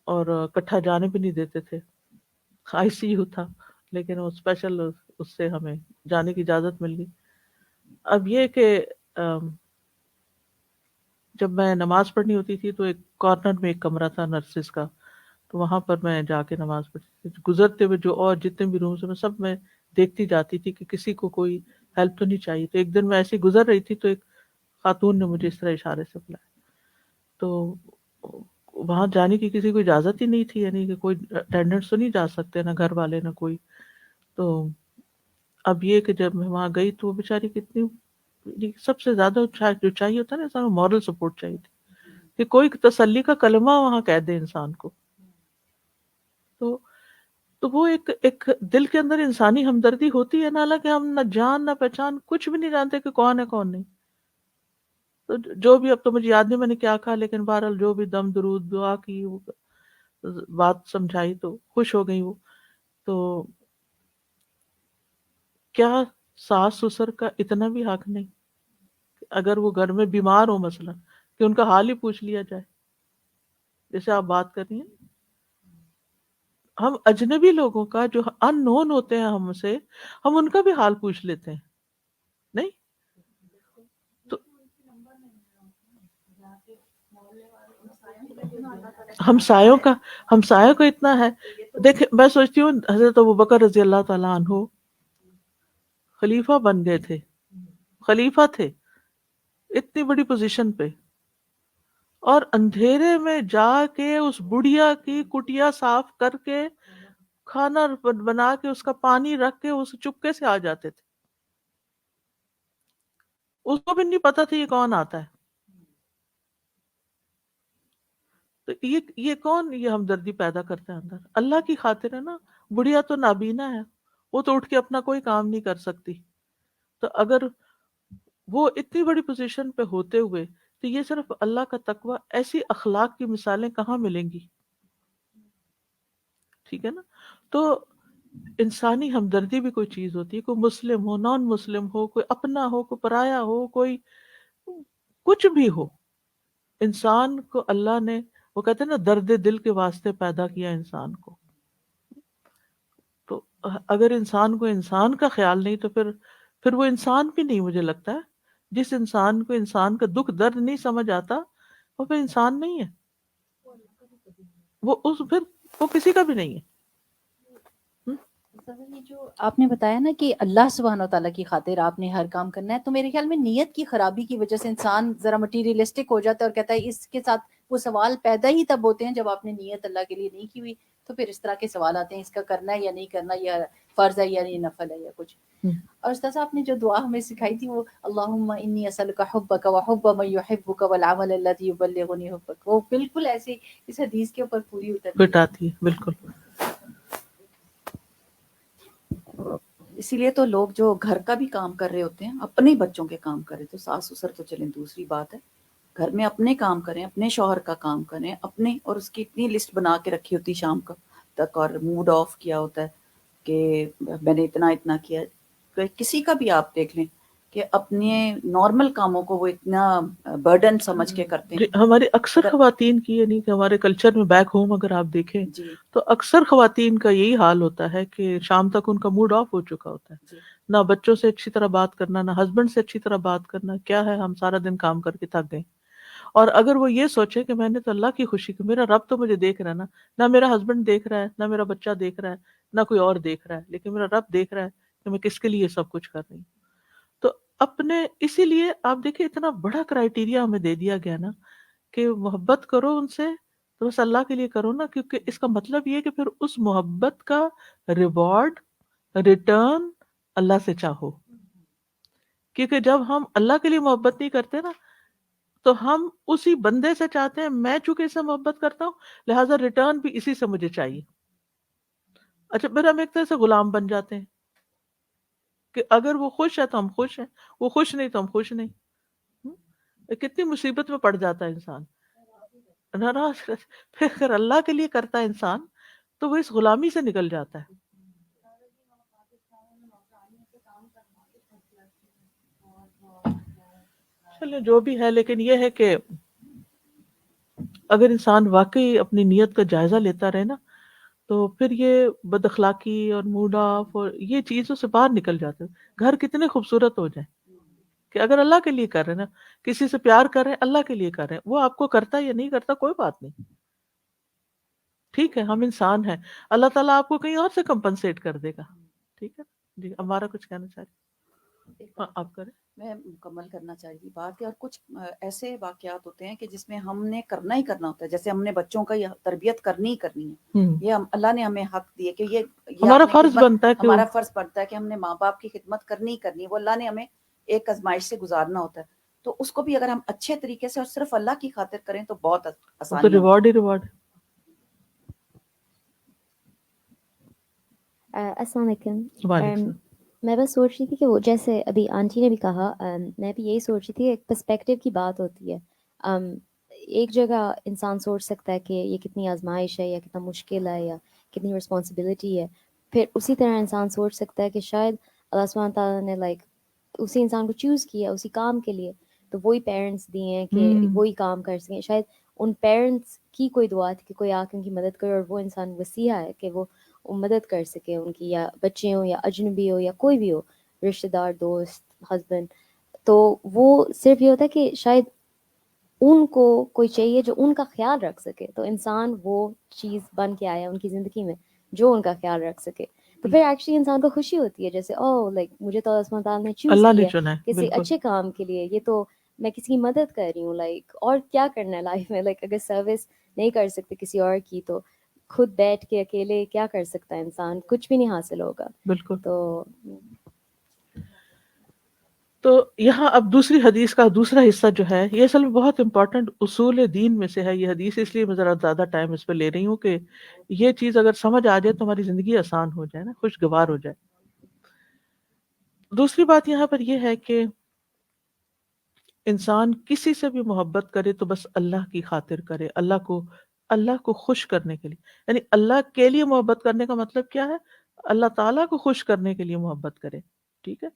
اور کٹھا جانے بھی نہیں دیتے تھے. آئی سی یو تھا لیکن وہ اسپیشل اس سے ہمیں جانے کی اجازت مل گئی. اب یہ کہ جب میں نماز پڑھنی ہوتی تھی تو ایک کارنر میں ایک کمرہ تھا نرسز کا، تو وہاں پر میں جا کے نماز پڑھتی تھی. گزرتے ہوئے جو اور جتنے بھی رومز میں سب میں دیکھتی جاتی تھی کہ کسی کو کوئی ہیلپ تو نہیں چاہیے. تو ایک دن میں ایسے گزر رہی تھی تو ایک خاتون نے مجھے اس طرح اشارے سے بلایا، تو وہاں جانے کی کسی کو اجازت ہی نہیں تھی، یعنی کہ کوئی اٹینڈنٹس تو نہیں جا سکتے، نہ گھر والے نہ کوئی. تو اب یہ کہ جب میں وہاں گئی تو وہ بیچاری کتنی، سب سے زیادہ جو چاہیے ہوتا ہے نا انسان کو مورل سپورٹ چاہیے تھی کہ کوئی تسلی کا کلمہ وہاں کہہ دے انسان کو. تو وہ ایک دل کے اندر انسانی ہمدردی ہوتی ہے نا، حالانکہ ہم نہ جان نہ پہچان کچھ بھی نہیں جانتے کہ کون ہے کون نہیں. تو جو بھی، اب تو مجھے یاد نہیں میں نے کیا کہا، لیکن بہرحال جو بھی دم درود دعا کی، وہ بات سمجھائی تو خوش ہو گئی وہ. تو کیا ساس سسر کا اتنا بھی حق نہیں کہ اگر وہ گھر میں بیمار ہو مثلا کہ ان کا حال ہی پوچھ لیا جائے، جیسے آپ بات کر رہی ہیں. ہم اجنبی لوگوں کا جو ان نون ہوتے ہیں ہم سے، ہم ان کا بھی حال پوچھ لیتے ہیں نہیں. تو ہمسایوں کا اتنا ہے. دیکھیں میں سوچتی ہوں حضرت ابوبکر رضی اللہ تعالیٰ عنہ خلیفہ بن گئے تھے، خلیفہ تھے اتنی بڑی پوزیشن پہ، اور اندھیرے میں جا کے اس بڑھیا کی کٹیا صاف کر کے کھانا بنا کے اس کا پانی رکھ کے اسے چپکے سے آ جاتے تھے. اس کو بھی نہیں پتا تھا یہ کون آتا ہے. تو یہ کون یہ ہمدردی پیدا کرتا ہے اندر؟ اللہ کی خاطر ہے نا. بڑھیا تو نابینا ہے، وہ تو اٹھ کے اپنا کوئی کام نہیں کر سکتی. تو اگر وہ اتنی بڑی پوزیشن پہ ہوتے ہوئے، تو یہ صرف اللہ کا تقوی، ایسی اخلاق کی مثالیں کہاں ملیں گی؟ ٹھیک ہے نا. تو انسانی ہمدردی بھی کوئی چیز ہوتی ہے، کوئی مسلم ہو، نان مسلم ہو، کوئی اپنا ہو، کوئی پرایا ہو، کوئی کچھ بھی ہو. انسان کو اللہ نے، وہ کہتے ہیں نا، درد دل کے واسطے پیدا کیا انسان کو. تو اگر انسان کو انسان کا خیال نہیں تو پھر وہ انسان بھی نہیں. مجھے لگتا ہے جس انسان کو انسان کا دکھ درد نہیں سمجھ آتا، وہ پھر انسان نہیں ہے، پھر وہ کسی کا بھی نہیں ہے. یہ جو آپ نے بتایا نا کہ اللہ سبحانہ و تعالیٰ کی خاطر آپ نے ہر کام کرنا ہے، تو میرے خیال میں نیت کی خرابی کی وجہ سے انسان ذرا مٹیریلسٹک ہو جاتا ہے اور کہتا ہے اس کے ساتھ وہ سوال پیدا ہی تب ہوتے ہیں جب آپ نے نیت اللہ کے لیے نہیں کی ہوئی. تو پھر اس طرح کے سوال آتے ہیں، اس کا کرنا ہے یا نہیں کرنا، یا فرض ہے یا نفل ہے یا کچھ. اور استاذ آپ نے جو دعا ہمیں سکھائی تھی، وہ اللہم انی اسألک حبک وحب من یحبک والعمل الذی یبلغنی حبک، وہ بالکل ایسے اس حدیث کے اوپر پوری اترتی فٹ آتی ہے بالکل. اسی لیے تو لوگ جو گھر کا بھی کام کر رہے ہوتے ہیں، اپنے بچوں کے کام کریں، تو ساس سسر تو چلیں دوسری بات ہے، گھر میں اپنے کام کریں، اپنے شوہر کا کام کریں اپنے، اور اس کی اتنی لسٹ بنا کے رکھی ہوتی شام کا تک، اور موڈ آف کیا ہوتا ہے کہ میں نے اتنا کیا. کسی کا بھی آپ دیکھ لیں کہ اپنے نارمل کاموں کو وہ اتنا برڈن سمجھ کے کرتے ہیں. ہماری اکثر خواتین کی، یعنی کہ ہمارے کلچر میں بیک ہوم اگر آپ دیکھیں جی تو اکثر خواتین کا یہی حال ہوتا ہے کہ شام تک ان کا موڈ آف ہو چکا ہوتا ہے. جی نہ بچوں سے اچھی طرح بات کرنا، نہ ہسبینڈ سے اچھی طرح بات کرنا. کیا ہے، ہم سارا دن کام کر کے تھک گئے. اور اگر وہ یہ سوچے کہ میں نے تو اللہ کی خوشی کی، میرا رب تو مجھے دیکھ رہا ہے نا، نہ میرا ہسبینڈ دیکھ رہا ہے، نہ میرا بچہ دیکھ رہا ہے، نہ کوئی اور دیکھ رہا ہے، لیکن میرا رب دیکھ رہا ہے کہ میں کس کے لیے سب کچھ کر رہی ہوں. تو اپنے، اسی لیے آپ دیکھیں اتنا بڑا کرائیٹیریا ہمیں دے دیا گیا نا کہ محبت کرو ان سے تو بس اللہ کے لیے کرو نا، کیونکہ اس کا مطلب یہ کہ پھر اس محبت کا ریوارڈ، ریٹرن اللہ سے چاہو. کیونکہ جب ہم اللہ کے لیے محبت نہیں کرتے نا، تو ہم اسی بندے سے چاہتے ہیں، میں چونکہ اس سے محبت کرتا ہوں لہٰذا ریٹرن بھی اسی سے مجھے چاہیے. اچھا پھر ہم ایک طرح سے غلام بن جاتے ہیں کہ اگر وہ خوش ہے تو ہم خوش ہیں، وہ خوش نہیں تو ہم خوش نہیں. کتنی مصیبت میں پڑ جاتا ہے انسان. ناراض پھر اگر اللہ کے لیے کرتا ہے انسان تو وہ اس غلامی سے نکل جاتا ہے. چلے جو بھی ہے، لیکن یہ ہے کہ اگر انسان واقعی اپنی نیت کا جائزہ لیتا رہے نا تو پھر یہ بد اخلاقی اور موڈ آف اور یہ چیزوں سے باہر نکل جاتے ہیں. گھر کتنے خوبصورت ہو جائیں کہ اگر اللہ کے لیے کر رہے ہیں نا، کسی سے پیار کر رہے ہیں اللہ کے لیے کر رہے ہیں، وہ آپ کو کرتا یا نہیں کرتا کوئی بات نہیں. ٹھیک ہے، ہم انسان ہیں، اللہ تعالیٰ آپ کو کہیں اور سے کمپنسیٹ کر دے گا. ٹھیک ہے جی. ہمارا کچھ کہنا چاہ رہے آپ کریں. میں مکمل کرنا چاہیے تھی بات کہ اور کچھ ایسے واقعات ہوتے ہیں کہ جس میں ہم نے کرنا ہی کرنا ہوتا ہے، جیسے ہم نے بچوں کا تربیت کرنی ہی کرنی ہے. یہ اللہ نے ہمیں حق دیے کہ یہ ہمارا آپ نے فرض خدمت، بنتا ہے کہ ہمارا فرض پڑتا ہے کہ ہم نے ماں باپ کی خدمت کرنی ہی کرنی ہے. وہ اللہ نے ہمیں ایک آزمائش سے گزارنا ہوتا ہے، تو اس کو بھی اگر ہم اچھے طریقے سے اور صرف اللہ کی خاطر کریں تو بہت تو آسانی ریوارڈ ہی ریوارڈ. السلام علیکم. وعلیکم. میں بس سوچ رہی تھی کہ وہ جیسے ابھی آنٹی نے بھی کہا، میں بھی یہی سوچ رہی تھی، ایک پرسپیکٹیو کی بات ہوتی ہے. ایک جگہ انسان سوچ سکتا ہے کہ یہ کتنی آزمائش ہے یا کتنا مشکل ہے یا کتنی رسپانسبلٹی ہے. پھر اسی طرح انسان سوچ سکتا ہے کہ شاید اللہ سبحانہ تعالیٰ نے اسی انسان کو چوز کیا اسی کام کے لیے، تو وہی پیرنٹس دیے ہیں کہ وہی کام کر سکیں. شاید ان پیرنٹس کی کوئی دعا تھی کہ کوئی آ کے ان کی مدد کرے، اور وہ انسان وسیع ہے کہ وہ مدد کر سکے ان کی، یا بچے ہوں یا اجنبی ہو یا کوئی بھی ہو، رشتہ دار، دوست، ہسبینڈ. تو وہ صرف یہ ہوتا ہے کہ شاید ان کو کوئی چاہیے جو ان کا خیال رکھ سکے، تو انسان وہ چیز بن کے آیا ان کی زندگی میں جو ان کا خیال رکھ سکے. تو پھر ایکچولی انسان کو خوشی ہوتی ہے، جیسے مجھے تو اللہ سبحانہ تعالیٰ نے چوز اللہ نے کیا چنا ہے. کسی بالکل. اچھے کام کے لیے، یہ تو میں کسی کی مدد کر رہی ہوں. اور کیا کرنا ہے لائف میں، اگر سروس نہیں کر سکتے کسی اور کی، تو خود بیٹھ کے اکیلے کیا کر سکتا ہے انسان؟ کچھ بھی نہیں حاصل ہوگا. بالکل. تو یہاں اب دوسری حدیث کا دوسرا حصہ جو ہے، یہ اصل میں بہت امپورٹنٹ اصول دین میں سے ہے یہ حدیث، اس لیے میں ذرا زیادہ ٹائم اس پہ لے رہی ہوں کہ یہ چیز اگر سمجھ آ جائے تو ہماری زندگی آسان ہو جائے نا، خوشگوار ہو جائے. دوسری بات یہاں پر یہ ہے کہ انسان کسی سے بھی محبت کرے تو بس اللہ کی خاطر کرے، اللہ کو خوش کرنے کے لیے. یعنی اللہ کے لیے محبت کرنے کا مطلب کیا ہے؟ اللہ تعالیٰ کو خوش کرنے کے لیے محبت کرے. ٹھیک ہے.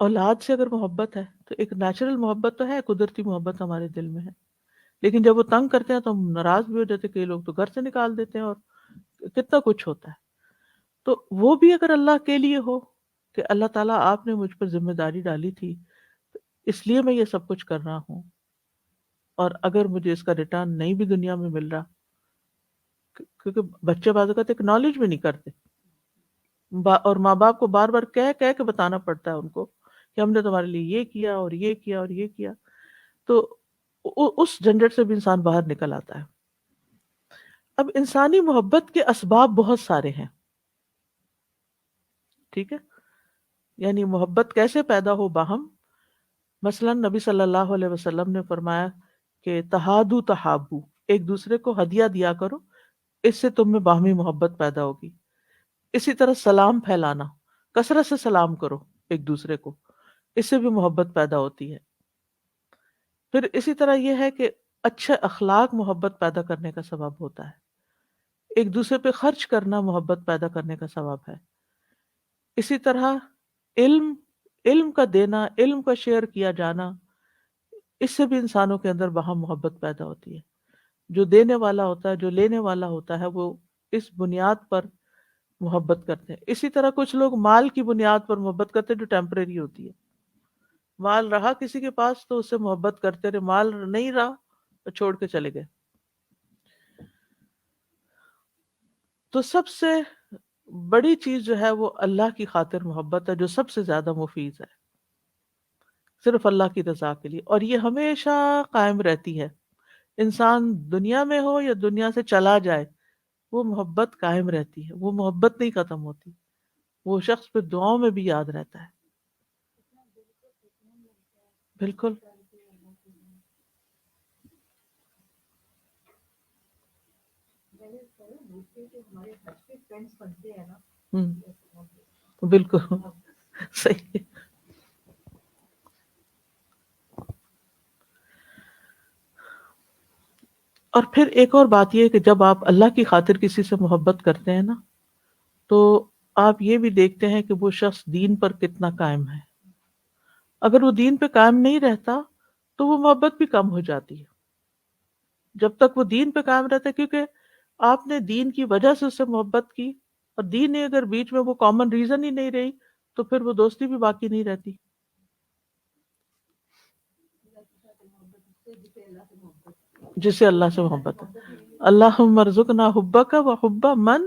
اولاد سے اگر محبت ہے تو ایک نیچرل محبت تو ہے، قدرتی محبت ہمارے دل میں ہے، لیکن جب وہ تنگ کرتے ہیں تو ہم ناراض بھی ہو جاتے ہیں. کئی لوگ تو گھر سے نکال دیتے ہیں اور کتنا کچھ ہوتا ہے. تو وہ بھی اگر اللہ کے لیے ہو کہ اللہ تعالیٰ آپ نے مجھ پر ذمہ داری ڈالی تھی اس لیے میں یہ سب کچھ کر رہا ہوں، اور اگر مجھے اس کا ریٹرن نہیں بھی دنیا میں مل رہا، کیونکہ بچے بعض اوقات اکنالج بھی نہیں کرتے، اور ماں باپ کو بار بار کہہ کے بتانا پڑتا ہے ان کو کہ ہم نے تمہارے لیے یہ کیا اور یہ کیا اور یہ کیا. تو اس جھنجٹ سے بھی انسان باہر نکل آتا ہے. اب انسانی محبت کے اسباب بہت سارے ہیں. ٹھیک ہے. یعنی محبت کیسے پیدا ہو باہم؟ مثلا نبی صلی اللہ علیہ وسلم نے فرمایا کہ تہادو تحابو، ایک دوسرے کو ہدیہ دیا کرو، اس سے تم میں باہمی محبت پیدا ہوگی. اسی طرح سلام پھیلانا، کثرت سے سلام کرو ایک دوسرے کو، اس سے بھی محبت پیدا ہوتی ہے. پھر اسی طرح یہ ہے کہ اچھے اخلاق محبت پیدا کرنے کا سبب ہوتا ہے. ایک دوسرے پہ خرچ کرنا محبت پیدا کرنے کا سبب ہے. اسی طرح علم کا دینا، علم کا شیئر کیا جانا، اس سے بھی انسانوں کے اندر باہم محبت پیدا ہوتی ہے. جو دینے والا ہوتا ہے، جو لینے والا ہوتا ہے، وہ اس بنیاد پر محبت کرتے ہیں. اسی طرح کچھ لوگ مال کی بنیاد پر محبت کرتے ہیں جو ٹیمپریری ہوتی ہے. مال رہا کسی کے پاس تو اس سے محبت کرتے رہے، مال نہیں رہا تو چھوڑ کے چلے گئے. تو سب سے بڑی چیز جو ہے وہ اللہ کی خاطر محبت ہے، جو سب سے زیادہ مفید ہے، صرف اللہ کی رضا کے لیے. اور یہ ہمیشہ قائم رہتی ہے، انسان دنیا میں ہو یا دنیا سے چلا جائے، وہ محبت قائم رہتی ہے، وہ محبت نہیں ختم ہوتی. وہ شخص پہ دعاؤں میں بھی یاد رہتا ہے. بالکل. بالکل صحیح. اور پھر ایک اور بات یہ ہے کہ جب آپ اللہ کی خاطر کسی سے محبت کرتے ہیں نا، تو آپ یہ بھی دیکھتے ہیں کہ وہ شخص دین پر کتنا قائم ہے. اگر وہ دین پہ قائم نہیں رہتا تو وہ محبت بھی کم ہو جاتی ہے. جب تک وہ دین پہ قائم رہتا ہے، کیونکہ آپ نے دین کی وجہ سے اس سے محبت کی، اور دین نے اگر بیچ میں وہ کامن ریزن ہی نہیں رہی تو پھر وہ دوستی بھی باقی نہیں رہتی. جسے اللہ سے محبت ہے. اللہم ارزقنا حبک و حب من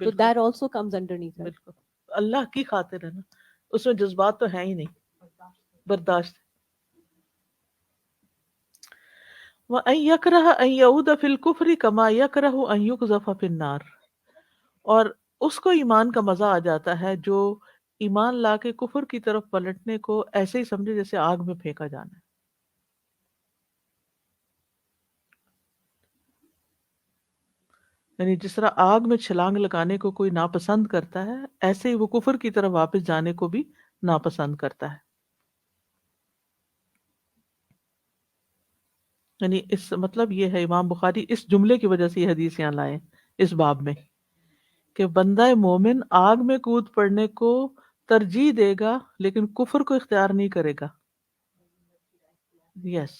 تو بالکل that also comes underneath it. بالکل اللہ کی خاطر ہے نا، اس میں جذبات تو ہیں ہی نہیں، برداشت. وَأَن يَكْرَهَ أَن يَعُودَ فِي الْكُفْرِ كَمَا يَكْرَهُ أَن يُقْذَفَ فِي النَّارِ، اور اس کو ایمان کا مزہ آ جاتا ہے جو ایمان لا کے کفر کی طرف پلٹنے کو ایسے ہی سمجھے جیسے آگ میں پھینکا جانا ہے. یعنی جس طرح آگ میں چھلانگ لگانے کو کوئی ناپسند کرتا ہے، ایسے ہی وہ کفر کی طرف واپس جانے کو بھی ناپسند کرتا ہے. یعنی اس مطلب یہ ہے، امام بخاری اس جملے کی وجہ سے یہ حدیث یہاں لائے اس باب میں، کہ بندہ مومن آگ میں کود پڑنے کو ترجیح دے گا لیکن کفر کو اختیار نہیں کرے گا. یس،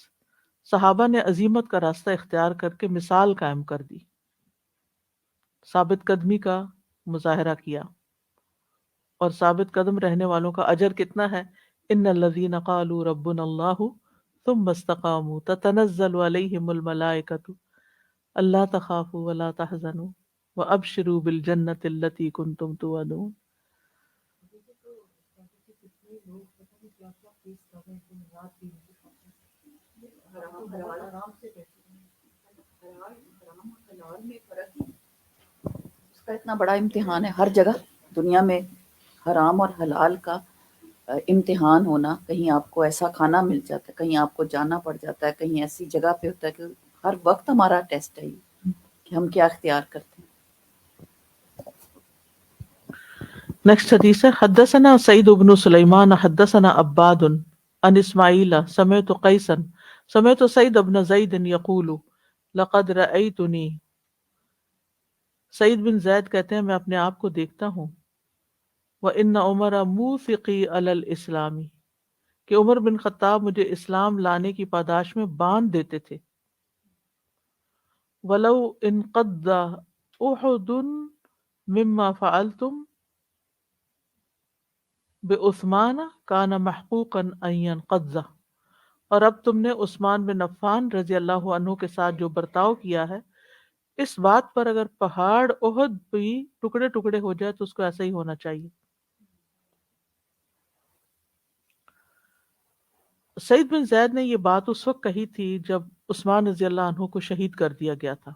صحابہ نے عزیمت کا راستہ اختیار کر کے مثال قائم کر دی، ثابت قدمی کا مظاہرہ کیا، اور ثابت قدم رہنے والوں کا اجر کتنا ہے. ان الذین قالوا ربنا اللہ ثم استقاموا تتنزل علیہم الملائکۃ الا تخافوا ولا تحزنوا وابشروا بالجنۃ التی کنتم توعدون. اس کا اتنا بڑا امتحان ہے ہر جگہ دنیا میں، حرام اور حلال کا امتحان ہونا. کہیں آپ کو ایسا کھانا مل جاتا ہے، کہیں آپ کو جانا پڑ جاتا ہے، کہیں ایسی جگہ پہ ہوتا ہے کہ ہر وقت ہمارا ٹیسٹ ہے یہ کہ ہم کیا اختیار کرتے ہیں. نیکسٹ حدیث ہے، حدثنا سعید بن سلیمان حدثنا عباد عن اسماعیل سمعت قیسا سمعت سعید بن زید یقول لقد رأیتنی. سعید بن زید کہتے ہیں میں اپنے آپ کو دیکھتا ہوں، وَإِنَّ عُمَرَ مُوثِقِي عَلَى الْإِسْلَامِ، کہ عمر بن خطاب مجھے اسلام لانے کی پاداش میں باندھ دیتے تھے. وَلَوْ انْقَضَّ أُحُدٌ مِمَّا فَعَلْتُمْ بِعُثْمَانَ كَانَ مَحْقُوقًا أَن يَنْقَضَّ، اور اب تم نے عثمان بن عفان رضی اللہ عنہ کے ساتھ جو برتاؤ کیا ہے، اس بات پر اگر پہاڑ احد بھی ٹکڑے ٹکڑے ہو جائے تو اس کو ایسا ہی ہونا چاہیے. سعید بن زید نے یہ بات اس وقت کہی تھی جب عثمان رضی اللہ عنہ کو شہید کر دیا گیا تھا.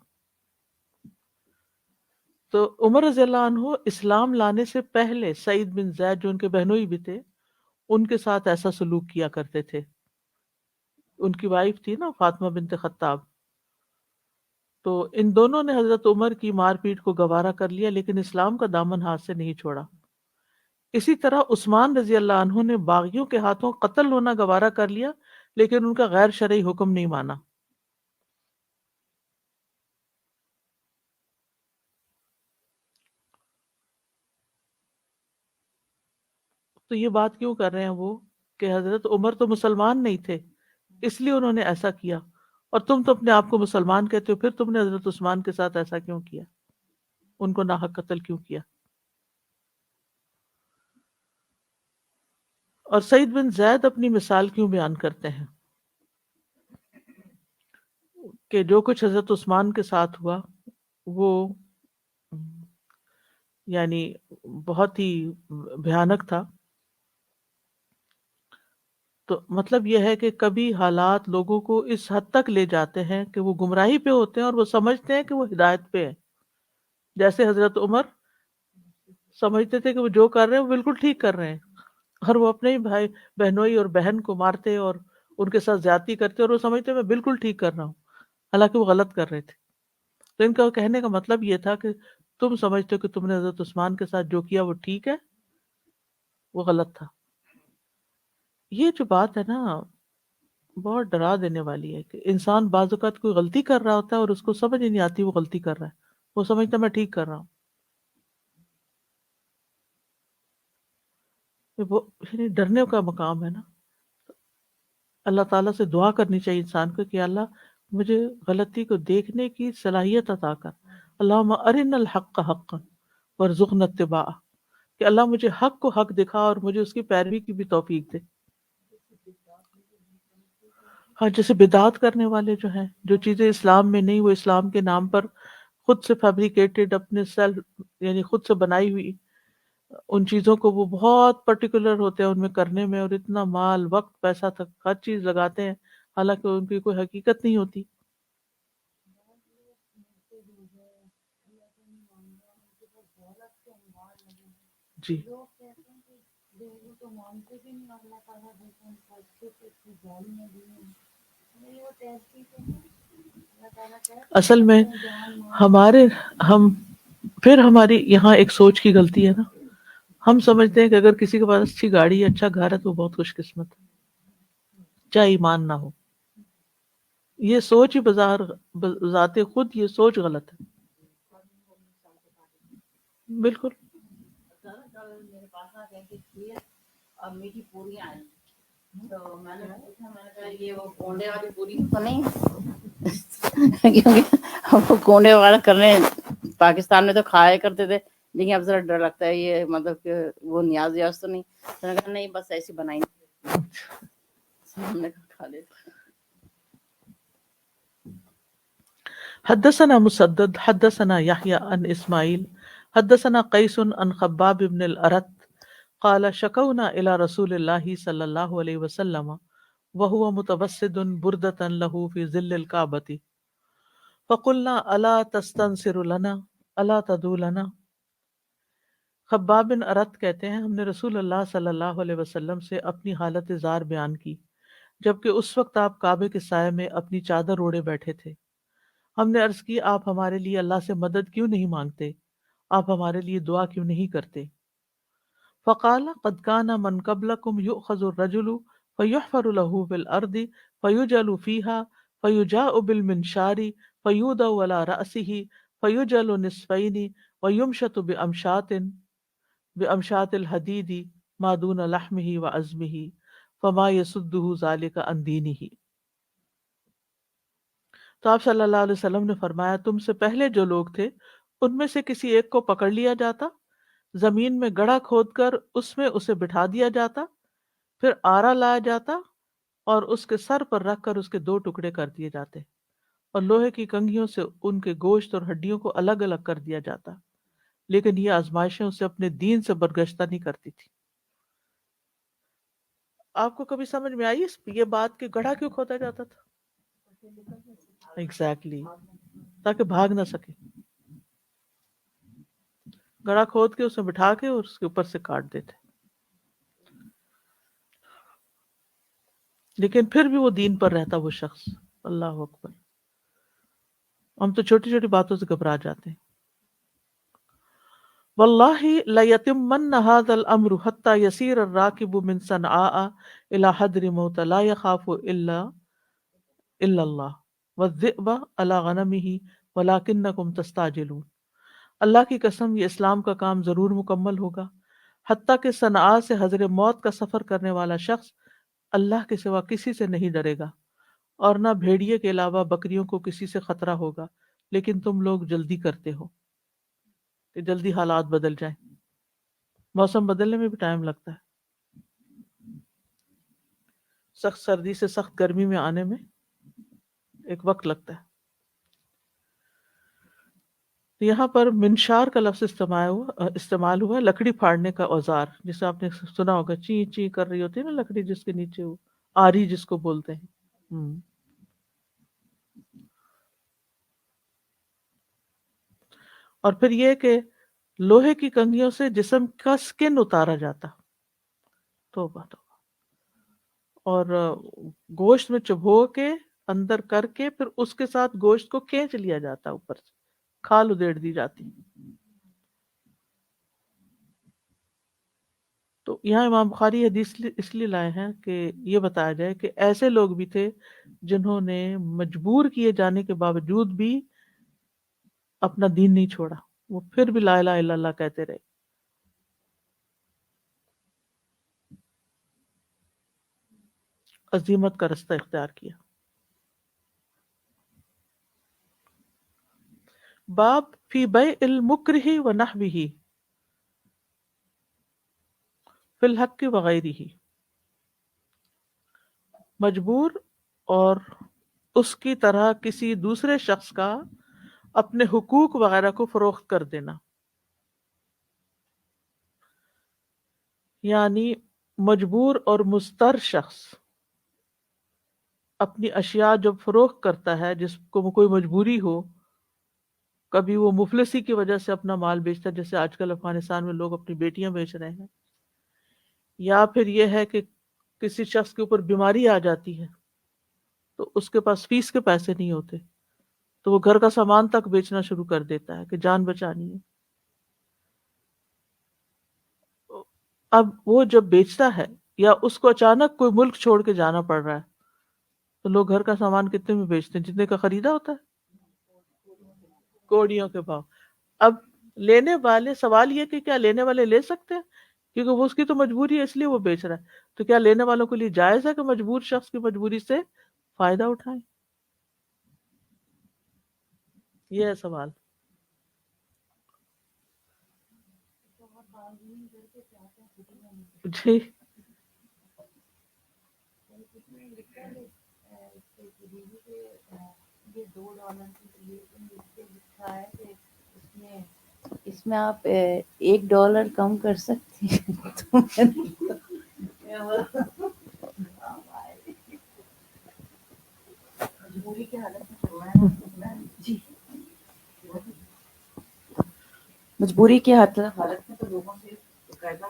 تو عمر رضی اللہ عنہ اسلام لانے سے پہلے سعید بن زید جو ان کے بہنوئی بھی تھے، ان کے ساتھ ایسا سلوک کیا کرتے تھے. ان کی وائف تھی نا فاطمہ بنت خطاب، تو ان دونوں نے حضرت عمر کی مار پیٹ کو گوارا کر لیا لیکن اسلام کا دامن ہاتھ سے نہیں چھوڑا. اسی طرح عثمان رضی اللہ عنہ نے باغیوں کے ہاتھوں قتل ہونا گوارا کر لیا لیکن ان کا غیر شرعی حکم نہیں مانا. تو یہ بات کیوں کر رہے ہیں وہ کہ حضرت عمر تو مسلمان نہیں تھے اس لیے انہوں نے ایسا کیا، اور تم تو اپنے آپ کو مسلمان کہتے ہو، پھر تم نے حضرت عثمان کے ساتھ ایسا کیوں کیا، ان کو ناحق قتل کیوں کیا. اور سعید بن زید اپنی مثال کیوں بیان کرتے ہیں کہ جو کچھ حضرت عثمان کے ساتھ ہوا وہ یعنی بہت ہی بھیانک تھا. تو مطلب یہ ہے کہ کبھی حالات لوگوں کو اس حد تک لے جاتے ہیں کہ وہ گمراہی پہ ہوتے ہیں اور وہ سمجھتے ہیں کہ وہ ہدایت پہ ہیں. جیسے حضرت عمر سمجھتے تھے کہ وہ جو کر رہے ہیں وہ بالکل ٹھیک کر رہے ہیں، اور وہ اپنے ہی بھائی بہنوئی اور بہن کو مارتے اور ان کے ساتھ زیادتی کرتے اور وہ سمجھتے میں بالکل ٹھیک کر رہا ہوں، حالانکہ وہ غلط کر رہے تھے. تو ان کا کہنے کا مطلب یہ تھا کہ تم سمجھتے ہو کہ تم نے حضرت عثمان کے ساتھ جو کیا وہ ٹھیک ہے، وہ غلط تھا. یہ جو بات ہے نا بہت ڈرا دینے والی ہے کہ انسان بعض اوقات کوئی غلطی کر رہا ہوتا ہے اور اس کو سمجھ ہی نہیں آتی وہ غلطی کر رہا ہے، وہ سمجھتا میں ٹھیک کر رہا ہوں. وہ یعنی ڈرنے کا مقام ہے نا. اللہ تعالیٰ سے دعا کرنی چاہیے انسان کو کہ اللہ مجھے غلطی کو دیکھنے کی صلاحیت عطا کر، اللہم ارنا الحق حقا وارزقنا اتباعہ، کہ اللہ مجھے حق کو حق دکھا اور مجھے اس کی پیروی کی بھی توفیق دے. ہاں جیسے بدعات کرنے والے جو ہیں، جو چیزیں اسلام میں نہیں وہ اسلام کے نام پر خود سے فیبریکیٹڈ، اپنے سیلف یعنی خود سے بنائی ہوئی ان چیزوں کو وہ بہت پرٹیکولر ہوتے ہیں ان میں کرنے میں، اور اتنا مال، وقت، پیسہ تک ہر چیز لگاتے ہیں، حالانکہ ان کی کوئی حقیقت نہیں ہوتی. جی اصل میں ہماری یہاں ایک سوچ کی غلطی ہے نا. ہم سمجھتے ہیں کہ اگر کسی کے پاس اچھی گاڑی ہے، اچھا گھر ہے، تو وہ بہت خوش قسمت ہے، چاہے ایمان نہ ہو. یہ سوچ ہی بذات خود یہ سوچ غلط ہے. بالکل. میرے پاس آ کے کھیر اور میٹھی پوریاں آئی، تو میں نے پوچھا، میں نے کہا یہ وہ کونڈے والی پوری تو نہیں؟ کیونکہ وہ کونڈے والا کرنے پاکستان میں تو کھایا کرتے تھے، لیکن اب ذرا ڈر لگتا ہے یہ مطلب کہ وہ نیاز ویاز تو نہیں. میں نے کہا نہیں، بس ایسی بنائی. ہم نے کھا لیتے. حدثنا مسدد حدثنا يحيى عن اسماعيل حدثنا قيس عن خباب بن الأرت قال شكونا إلى رسول الله صلى الله عليه وسلم وهو متوسد بردة له في ظل الكعبة فقلنا ألا تستنصر لنا ألا تدعو لنا. خباب بن ارت کہتے ہیں ہم نے رسول اللہ صلی اللہ علیہ وسلم سے اپنی حالت زار بیان کی جبکہ اس وقت آپ کعبے کے سائے میں اپنی چادر اوڑے بیٹھے تھے. ہم نے عرض کی آپ ہمارے لیے اللہ سے مدد کیوں نہیں مانگتے، آپ ہمارے لیے دعا کیوں نہیں کرتے. فقال قد كان من قبلكم يؤخذ الرجل فيحفر له في الارض فيجعل فيها فيجاء بالمنشار فيوضع على رأسه فيجعل نصفين ويمشط بأمشاط الحديد ما دون لحمه وعظمه فما يسده ذلك عن دينه. تو آپ صلی اللہ علیہ وسلم نے فرمایا تم سے پہلے جو لوگ تھے ان میں سے کسی ایک کو پکڑ لیا جاتا، زمین میں گڑھا کھود کر اس میں اسے بٹھا دیا جاتا، پھر آرا لایا جاتا اور اس کے سر پر رکھ کر اس کے 2 ٹکڑے کر دیے جاتے، اور لوہے کی کنگھیوں سے ان کے گوشت اور ہڈیوں کو الگ الگ کر دیا جاتا. لیکن یہ آزمائشیں اسے اپنے دین سے برگشتہ نہیں کرتی تھی. آپ کو کبھی سمجھ میں آئی یہ بات کہ گڑھا کیوں کھودا جاتا تھا؟ ایگزیکٹلی تاکہ بھاگ نہ سکے. گڑھا کھود کے اسے بٹھا کے اور اس کے اوپر سے کاٹ دیتے. لیکن پھر بھی وہ دین پر رہتا وہ شخص. اللہ اکبر. ہم تو چھوٹی چھوٹی باتوں سے گھبرا جاتے ہیں. واللہ لیتمن ھذا الامر حتی یسیر الراکب من صنعاء الی حضرموت لا یخاف الا اللہ والذئب علی غنمہ ولکنکم تستعجلون. اللہ کی قسم یہ اسلام کا کام ضرور مکمل ہوگا حتیٰ کہ صنعاء سے حضر موت کا سفر کرنے والا شخص اللہ کے سوا کسی سے نہیں ڈرے گا، اور نہ بھیڑیے کے علاوہ بکریوں کو کسی سے خطرہ ہوگا، لیکن تم لوگ جلدی کرتے ہو کہ جلدی حالات بدل جائیں. موسم بدلنے میں بھی ٹائم لگتا ہے. سخت سردی سے سخت گرمی میں آنے میں ایک وقت لگتا ہے. یہاں پر منشار کا لفظ استعمال ہوا لکڑی پھاڑنے کا اوزار، جسے آپ نے سنا ہوگا چی چی کر رہی ہوتی ہے نا لکڑی، جس کے نیچے وہ آری جس کو بولتے ہیں. اور پھر یہ کہ لوہے کی کنگھیوں سے جسم کا سکن اتارا جاتا، توبہ توبہ، اور گوشت میں چبھو کے اندر کر کے پھر اس کے ساتھ گوشت کو کھینچ لیا جاتا، اوپر سے کھال ادھیڑ دی جاتی. تو یہاں امام بخاری حدیث اس لیے لائے ہیں کہ یہ بتایا جائے کہ ایسے لوگ بھی تھے جنہوں نے مجبور کیے جانے کے باوجود بھی اپنا دین نہیں چھوڑا، وہ پھر بھی لا الہ الا اللہ کہتے رہے. عزیمت کا رستہ اختیار کیا. باب فی بیع المکرہ و نحوہ فی الحق وغیرہ. مجبور اور اس کی طرح کسی دوسرے شخص کا اپنے حقوق وغیرہ کو فروخت کر دینا، یعنی مجبور اور مضطر شخص اپنی اشیاء جب فروخت کرتا ہے، جس کو کوئی مجبوری ہو، کبھی وہ مفلسی کی وجہ سے اپنا مال بیچتا ہے، جیسے آج کل افغانستان میں لوگ اپنی بیٹیاں بیچ رہے ہیں، یا پھر یہ ہے کہ کسی شخص کے اوپر بیماری آ جاتی ہے تو اس کے پاس فیس کے پیسے نہیں ہوتے، تو وہ گھر کا سامان تک بیچنا شروع کر دیتا ہے کہ جان بچانی ہے۔ اب وہ جب بیچتا ہے یا اس کو اچانک کوئی ملک چھوڑ کے جانا پڑ رہا ہے تو لوگ گھر کا سامان کتنے میں بیچتے ہیں؟ جتنے کا خریدا ہوتا ہے، کوڑیوں کے بھاؤ۔ اب لینے والے، سوال یہ کہ کیا لینے والے لے سکتے ہیں؟ کیونکہ وہ اس کی تو مجبوری ہے، اس لیے وہ بیچ رہا ہے، تو کیا لینے والوں کے لیے جائز ہے کہ مجبور شخص کی مجبوری سے فائدہ اٹھائیں؟ یہ ہے سوال۔ جی اس میں آپ $1 کم کر سکتی ہیں تو مجبوری کی حالت میں تو لوگوں سے باقاعدہ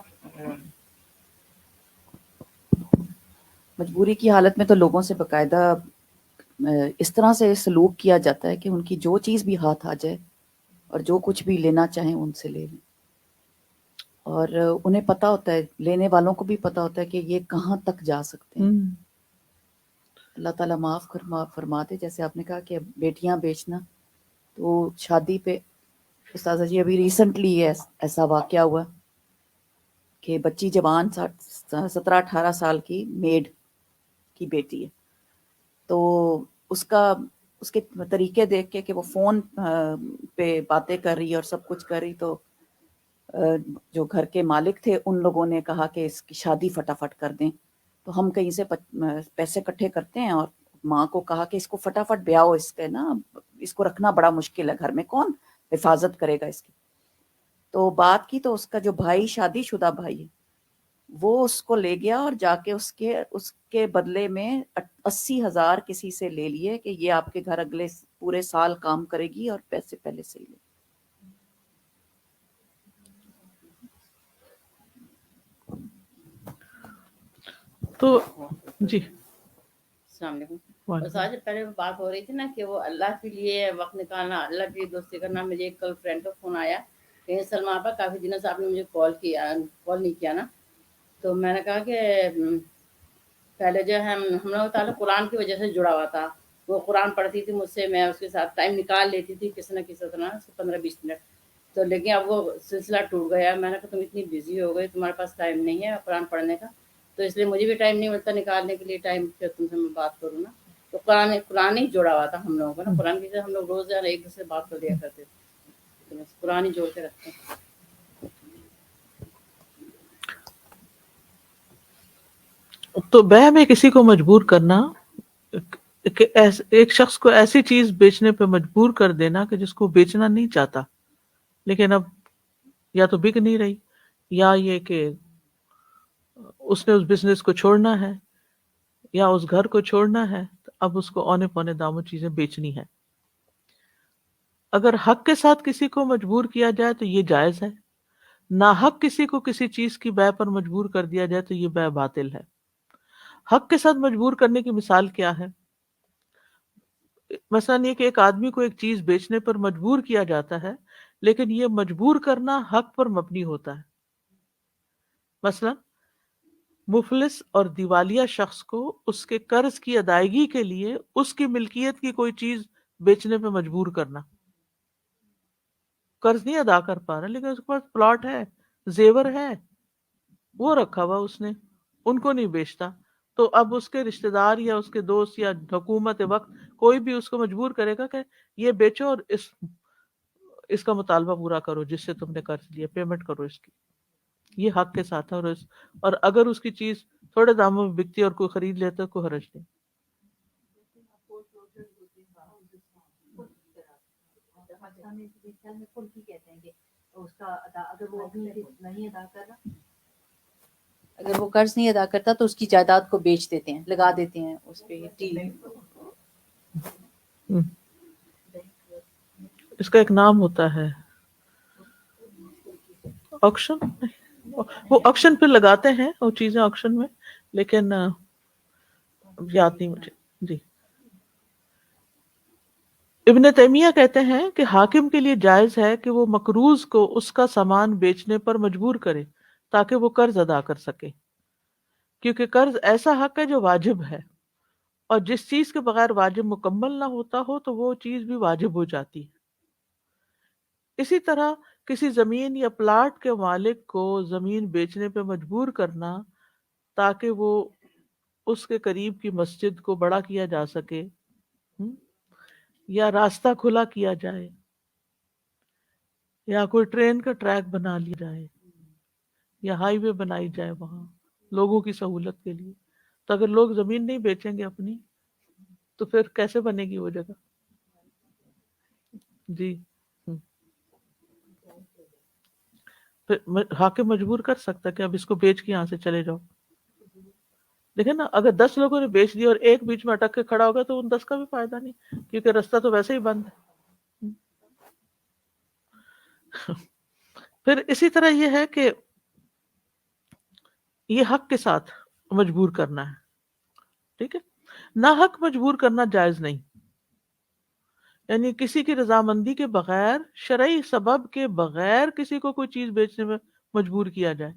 مجبوری کی حالت میں تو لوگوں سے باقاعدہ اس طرح سے سلوک کیا جاتا ہے کہ ان کی جو چیز بھی ہاتھ آ جائے اور جو کچھ بھی لینا چاہیں ان سے لے لیں، اور انہیں پتہ ہوتا ہے، لینے والوں کو بھی پتہ ہوتا ہے کہ یہ کہاں تک جا سکتے ہیں۔ اللہ تعالیٰ معاف فرماتے، جیسے آپ نے کہا کہ بیٹیاں بیچنا، تو شادی پہ استاذہ جی ابھی ریسنٹلی ایسا واقعہ ہوا کہ بچی جوان 17-18 سال کی میڈ کی بیٹی ہے، تو اس کے طریقے دیکھ کے کہ وہ فون پہ باتیں کر رہی اور سب کچھ کر رہی، تو جو گھر کے مالک تھے ان لوگوں نے کہا کہ اس کی شادی فٹافٹ کر دیں، تو ہم کہیں سے پیسے اکٹھے کرتے ہیں، اور ماں کو کہا کہ اس کو فٹافٹ بیاہو، اس کے نا اس کو رکھنا بڑا مشکل ہے، گھر میں کون حفاظت کرے گا اس کی۔ تو بات کی تو اس کا جو بھائی، شادی شدہ بھائی ہے، وہ اس کو لے گیا اور جا کے اس کے بدلے میں 80,000 کسی سے لے لیے کہ یہ آپ کے گھر اگلے پورے سال کام کرے گی اور پیسے پہلے سے ہی لے۔ تو جی السلام علیکم۔ اور آج پہلے بات ہو رہی تھی نا کہ وہ اللہ کے لیے وقت نکالنا، اللہ کی دوستی کرنا۔ مجھے ایک کل فرینڈ کا فون آیا کہ سلمہ آپا کافی دنوں سے آپ نے مجھے کال نہیں کیا نا، تو میں نے کہا کہ پہلے جو ہے ہم لوگ تعلق قرآن کی وجہ سے جڑا ہوا تھا، وہ قرآن پڑھتی تھی مجھ سے، میں اس کے ساتھ ٹائم نکال لیتی تھی کسی نہ کسی طرح 15-20 منٹ، تو لیکن اب وہ سلسلہ ٹوٹ گیا۔ میں نے کہا تم اتنی بزی ہو گئی، تمہارے پاس ٹائم نہیں ہے قرآن پڑھنے کا، تو اس لیے مجھے بھی ٹائم نہیں ملتا نکالنے کے لیے ٹائم کہ تم سے میں بات کروں نا۔ تو قرآن ہی جوڑا ہوا تھا ہم لوگوں کو نا، قرآن کی ہم لوگ روز ایک دوسرے سے بات کر لیا کرتے تھے، تو بس قرآن ہی جوڑ کے رکھتے ہیں۔ تو بیع میں کسی کو مجبور کرنا کہ ایک شخص کو ایسی چیز بیچنے پہ مجبور کر دینا کہ جس کو بیچنا نہیں چاہتا، لیکن اب یا تو بک نہیں رہی، یا یہ کہ اس نے اس بزنس کو چھوڑنا ہے یا اس گھر کو چھوڑنا ہے، تو اب اس کو اونے پونے داموں چیزیں بیچنی ہے۔ اگر حق کے ساتھ کسی کو مجبور کیا جائے تو یہ جائز ہے، ناحق کسی کو کسی چیز کی بیع پر مجبور کر دیا جائے تو یہ بیع باطل ہے۔ حق کے ساتھ مجبور کرنے کی مثال کیا ہے؟ مثلا یہ کہ ایک آدمی کو ایک چیز بیچنے پر مجبور کیا جاتا ہے، لیکن یہ مجبور کرنا حق پر مبنی ہوتا ہے۔ مثلا مفلس اور دیوالیہ شخص کو اس کے قرض کی ادائیگی کے لیے اس کی ملکیت کی کوئی چیز بیچنے پہ مجبور کرنا، قرض نہیں ادا کر پا رہا لیکن اس کے پاس پلاٹ ہے، زیور ہے، وہ رکھا ہوا اس نے، ان کو نہیں بیچتا، تو اب اس کے رشتہ دار یا اس کے دوست یا حکومت وقت کوئی بھی اس کو مجبور کرے گا کہ یہ بیچو اور اس کا مطالبہ پورا کرو جس سے تم نے قرض لیا، پیمنٹ کرو اس کی۔ یہ حق کے ساتھ ہے، اور اگر اس کی چیز تھوڑے داموں میں بکتی ہے اور کوئی خرید لیتا ہے کوئی حرج نہیں۔ اسلام میں میرے خیال میں خلقی کہتے ہیں کہ اس کا اگر وہ نہیں ادا کر رہا، اگر وہ قرض نہیں ادا کرتا تو اس کی جائیداد کو بیچ دیتے ہیں، لگا دیتے ہیں اس پہ اس کا ایک نام ہوتا ہے آکشن، وہ آکشن پہ لگاتے ہیں وہ چیزیں آکشن میں، لیکن یاد نہیں مجھے. جی ابن تیمیہ کہتے ہیں کہ حاکم کے لیے جائز ہے کہ وہ مقروض کو اس کا سامان بیچنے پر مجبور کرے تاکہ وہ قرض ادا کر سکے، کیونکہ قرض ایسا حق ہے جو واجب ہے، اور جس چیز کے بغیر واجب مکمل نہ ہوتا ہو تو وہ چیز بھی واجب ہو جاتی ہے. اسی طرح کسی زمین یا پلاٹ کے مالک کو زمین بیچنے پہ مجبور کرنا تاکہ وہ اس کے قریب کی مسجد کو بڑا کیا جا سکے، یا راستہ کھلا کیا جائے، یا کوئی ٹرین کا ٹریک بنا لیا جائے، یا ہائی وے بنائی جائے وہاں لوگوں کی سہولت کے لیے، تو اگر لوگ زمین نہیں بیچیں گے اپنی تو پھر کیسے بنے گی وہ جگہ؟ جی پھر حاکم مجبور کر سکتا کہ اب اس کو بیچ کے یہاں سے چلے جاؤ. دیکھیں نا، اگر 10 لوگوں نے بیچ دیا اور ایک بیچ میں اٹک کے کھڑا ہوگا تو ان 10 کا بھی فائدہ نہیں، کیونکہ رستہ تو ویسے ہی بند ہے. پھر اسی طرح یہ ہے کہ یہ حق کے ساتھ مجبور کرنا ہے، ٹھیک ہے، نہ حق مجبور کرنا جائز نہیں، یعنی کسی کی رضامندی کے بغیر، شرعی سبب کے بغیر کسی کو کوئی چیز بیچنے میں مجبور کیا جائے،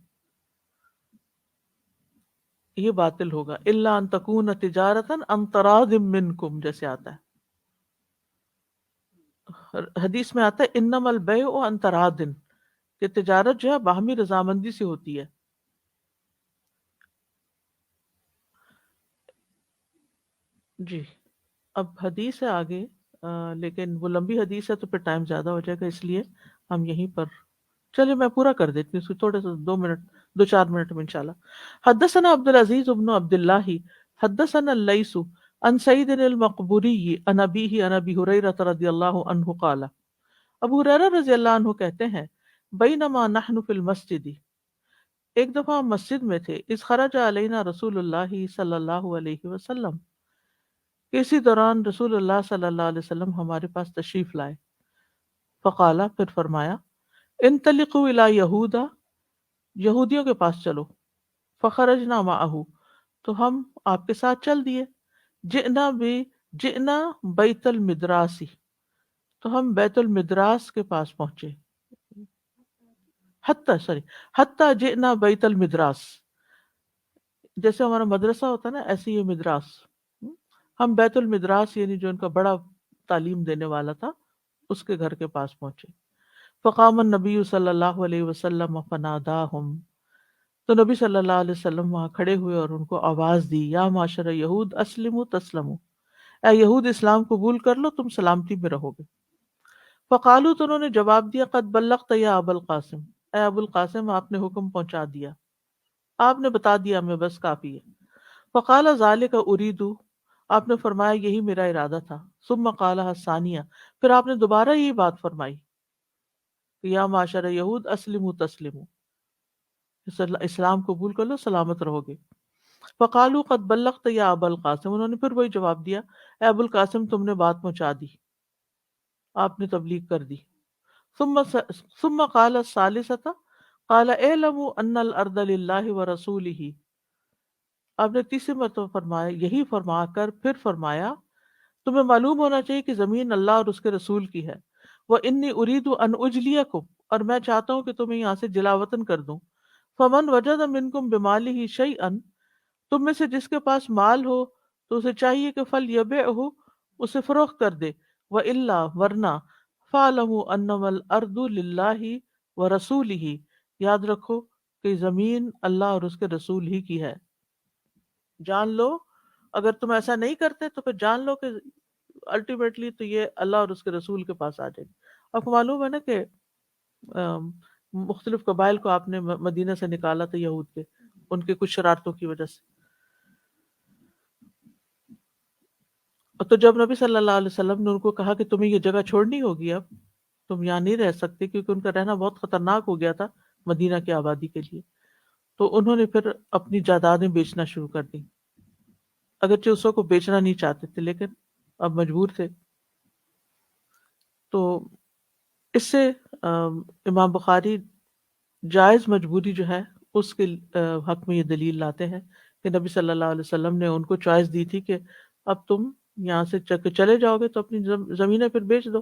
یہ باطل ہوگا. الا ان تکون تجارتا عن تراض منکم، جیسے آتا ہے حدیث میں آتا ہے انما البیع عن تراض، کہ تجارت جو ہے باہمی رضامندی سے ہوتی ہے. جی اب حدیث ہے آگے، لیکن وہ لمبی حدیث ہے تو پھر ٹائم زیادہ ہو جائے گا، اس لیے ہم یہیں پر چلیے میں پورا کر دیتی ہوں اس کو، تھوڑے سے 2-4 منٹ میں انشاءاللہ. حدثنا عبد العزیز بن عبد اللہ حدثنا اللیث عن سعید المقبوری عن ابیہ عن ابی ہریرہ رضی اللہ عنہ قال، ابو ہریرہ رضی اللہ عنہ کہتے ہیں بینما نحن فی المسجد، ایک دفعہ ہم مسجد میں تھے، اذ خرج علینا رسول اللہ صلی اللہ علیہ وسلم، اسی دوران رسول اللہ صلی اللہ علیہ وسلم ہمارے پاس تشریف لائے. فقالا، پھر فرمایا، انطلقوا الی یہودا، یہودیوں کے پاس چلو. فخرجنا معہ، تو ہم آپ کے ساتھ چل دیے. جئنا بیت المدراسی، تو ہم بیت المدراس کے پاس پہنچے. حتی جئنا بیت المدراس، جیسے ہمارا مدرسہ ہوتا ہے نا، ایسے یہ مدراس. ہم بیت المدراس یعنی جو ان کا بڑا تعلیم دینے والا تھا اس کے گھر کے پاس پہنچے. فقام النبی صلی اللہ علیہ وسلم فناداہم، تو نبی صلی اللہ علیہ وسلم وہاں کھڑے ہوئے اور ان کو آواز دی، یا معاشر یہود اسلموا تسلموا، اے یہود اسلام قبول کر لو تم سلامتی میں رہو گے. فقالو، تو انہوں نے جواب دیا، قد بلغت یا ابا القاسم، اے ابو القاسم آپ نے حکم پہنچا دیا، آپ نے بتا دیا ہمیں، بس کافی ہے. فقال ذالک اریدو، آپ نے فرمایا یہی میرا ارادہ تھا. ثم قالها الثانیہ، پھر آپ نے دوبارہ یہی بات فرمائی، یا معاشر یہود اسلموا تسلموا، اسلام قبول کر لو سلامت رہو گے. فقالوا قد بلغت یا ابا القاسم، انہوں نے پھر وہی جواب دیا، اے ابو القاسم تم نے بات پہنچا دی، آپ نے تبلیغ کر دی. ثم قال الثالثۃ، قال اعلموا ان الارض للہ ورسولہ، آپ نے تیسری مرتبہ فرمایا، یہی فرما کر پھر فرمایا، تمہیں معلوم ہونا چاہیے کہ زمین اللہ اور اس کے رسول کی ہے. وانی اريد ان اجلیکم، اور میں چاہتا ہوں کہ تمہیں یہاں سے جلا وطن کر دوں. فمن وجد منکم بمالہ شیئا، تم میں سے جس کے پاس مال ہو تو اسے چاہیے کہ فلیبعہ، اسے فروخت کر دے. والا، ورنہ، فاعلموا انما الارض للہ ورسولہ، یاد رکھو کہ زمین اللہ اور اس کے رسول ہی کی ہے. جان لو، اگر تم ایسا نہیں کرتے تو پھر جان لو کہ الٹیمیٹلی تو یہ اللہ اور اس کے رسول کے پاس آ جائے گی. آپ کو معلوم ہے نا کہ مختلف قبائل کو آپ نے مدینہ سے نکالا تھا یہود کے، ان کے کچھ شرارتوں کی وجہ سے. تو جب نبی صلی اللہ علیہ وسلم نے ان کو کہا کہ تمہیں یہ جگہ چھوڑنی ہوگی اب، تم یہاں نہیں رہ سکتے، کیونکہ ان کا رہنا بہت خطرناک ہو گیا تھا مدینہ کی آبادی کے لیے. تو انہوں نے پھر اپنی جائیدادیں بیچنا شروع کر دی، اگرچہ اس کو بیچنا نہیں چاہتے تھے لیکن اب مجبور تھے. تو اس سے امام بخاری جائز مجبوری جو ہے اس کے حق میں یہ دلیل لاتے ہیں کہ نبی صلی اللہ علیہ وسلم نے ان کو چوائس دی تھی کہ اب تم یہاں سے چلے جاؤ گے تو اپنی زمینیں پھر بیچ دو.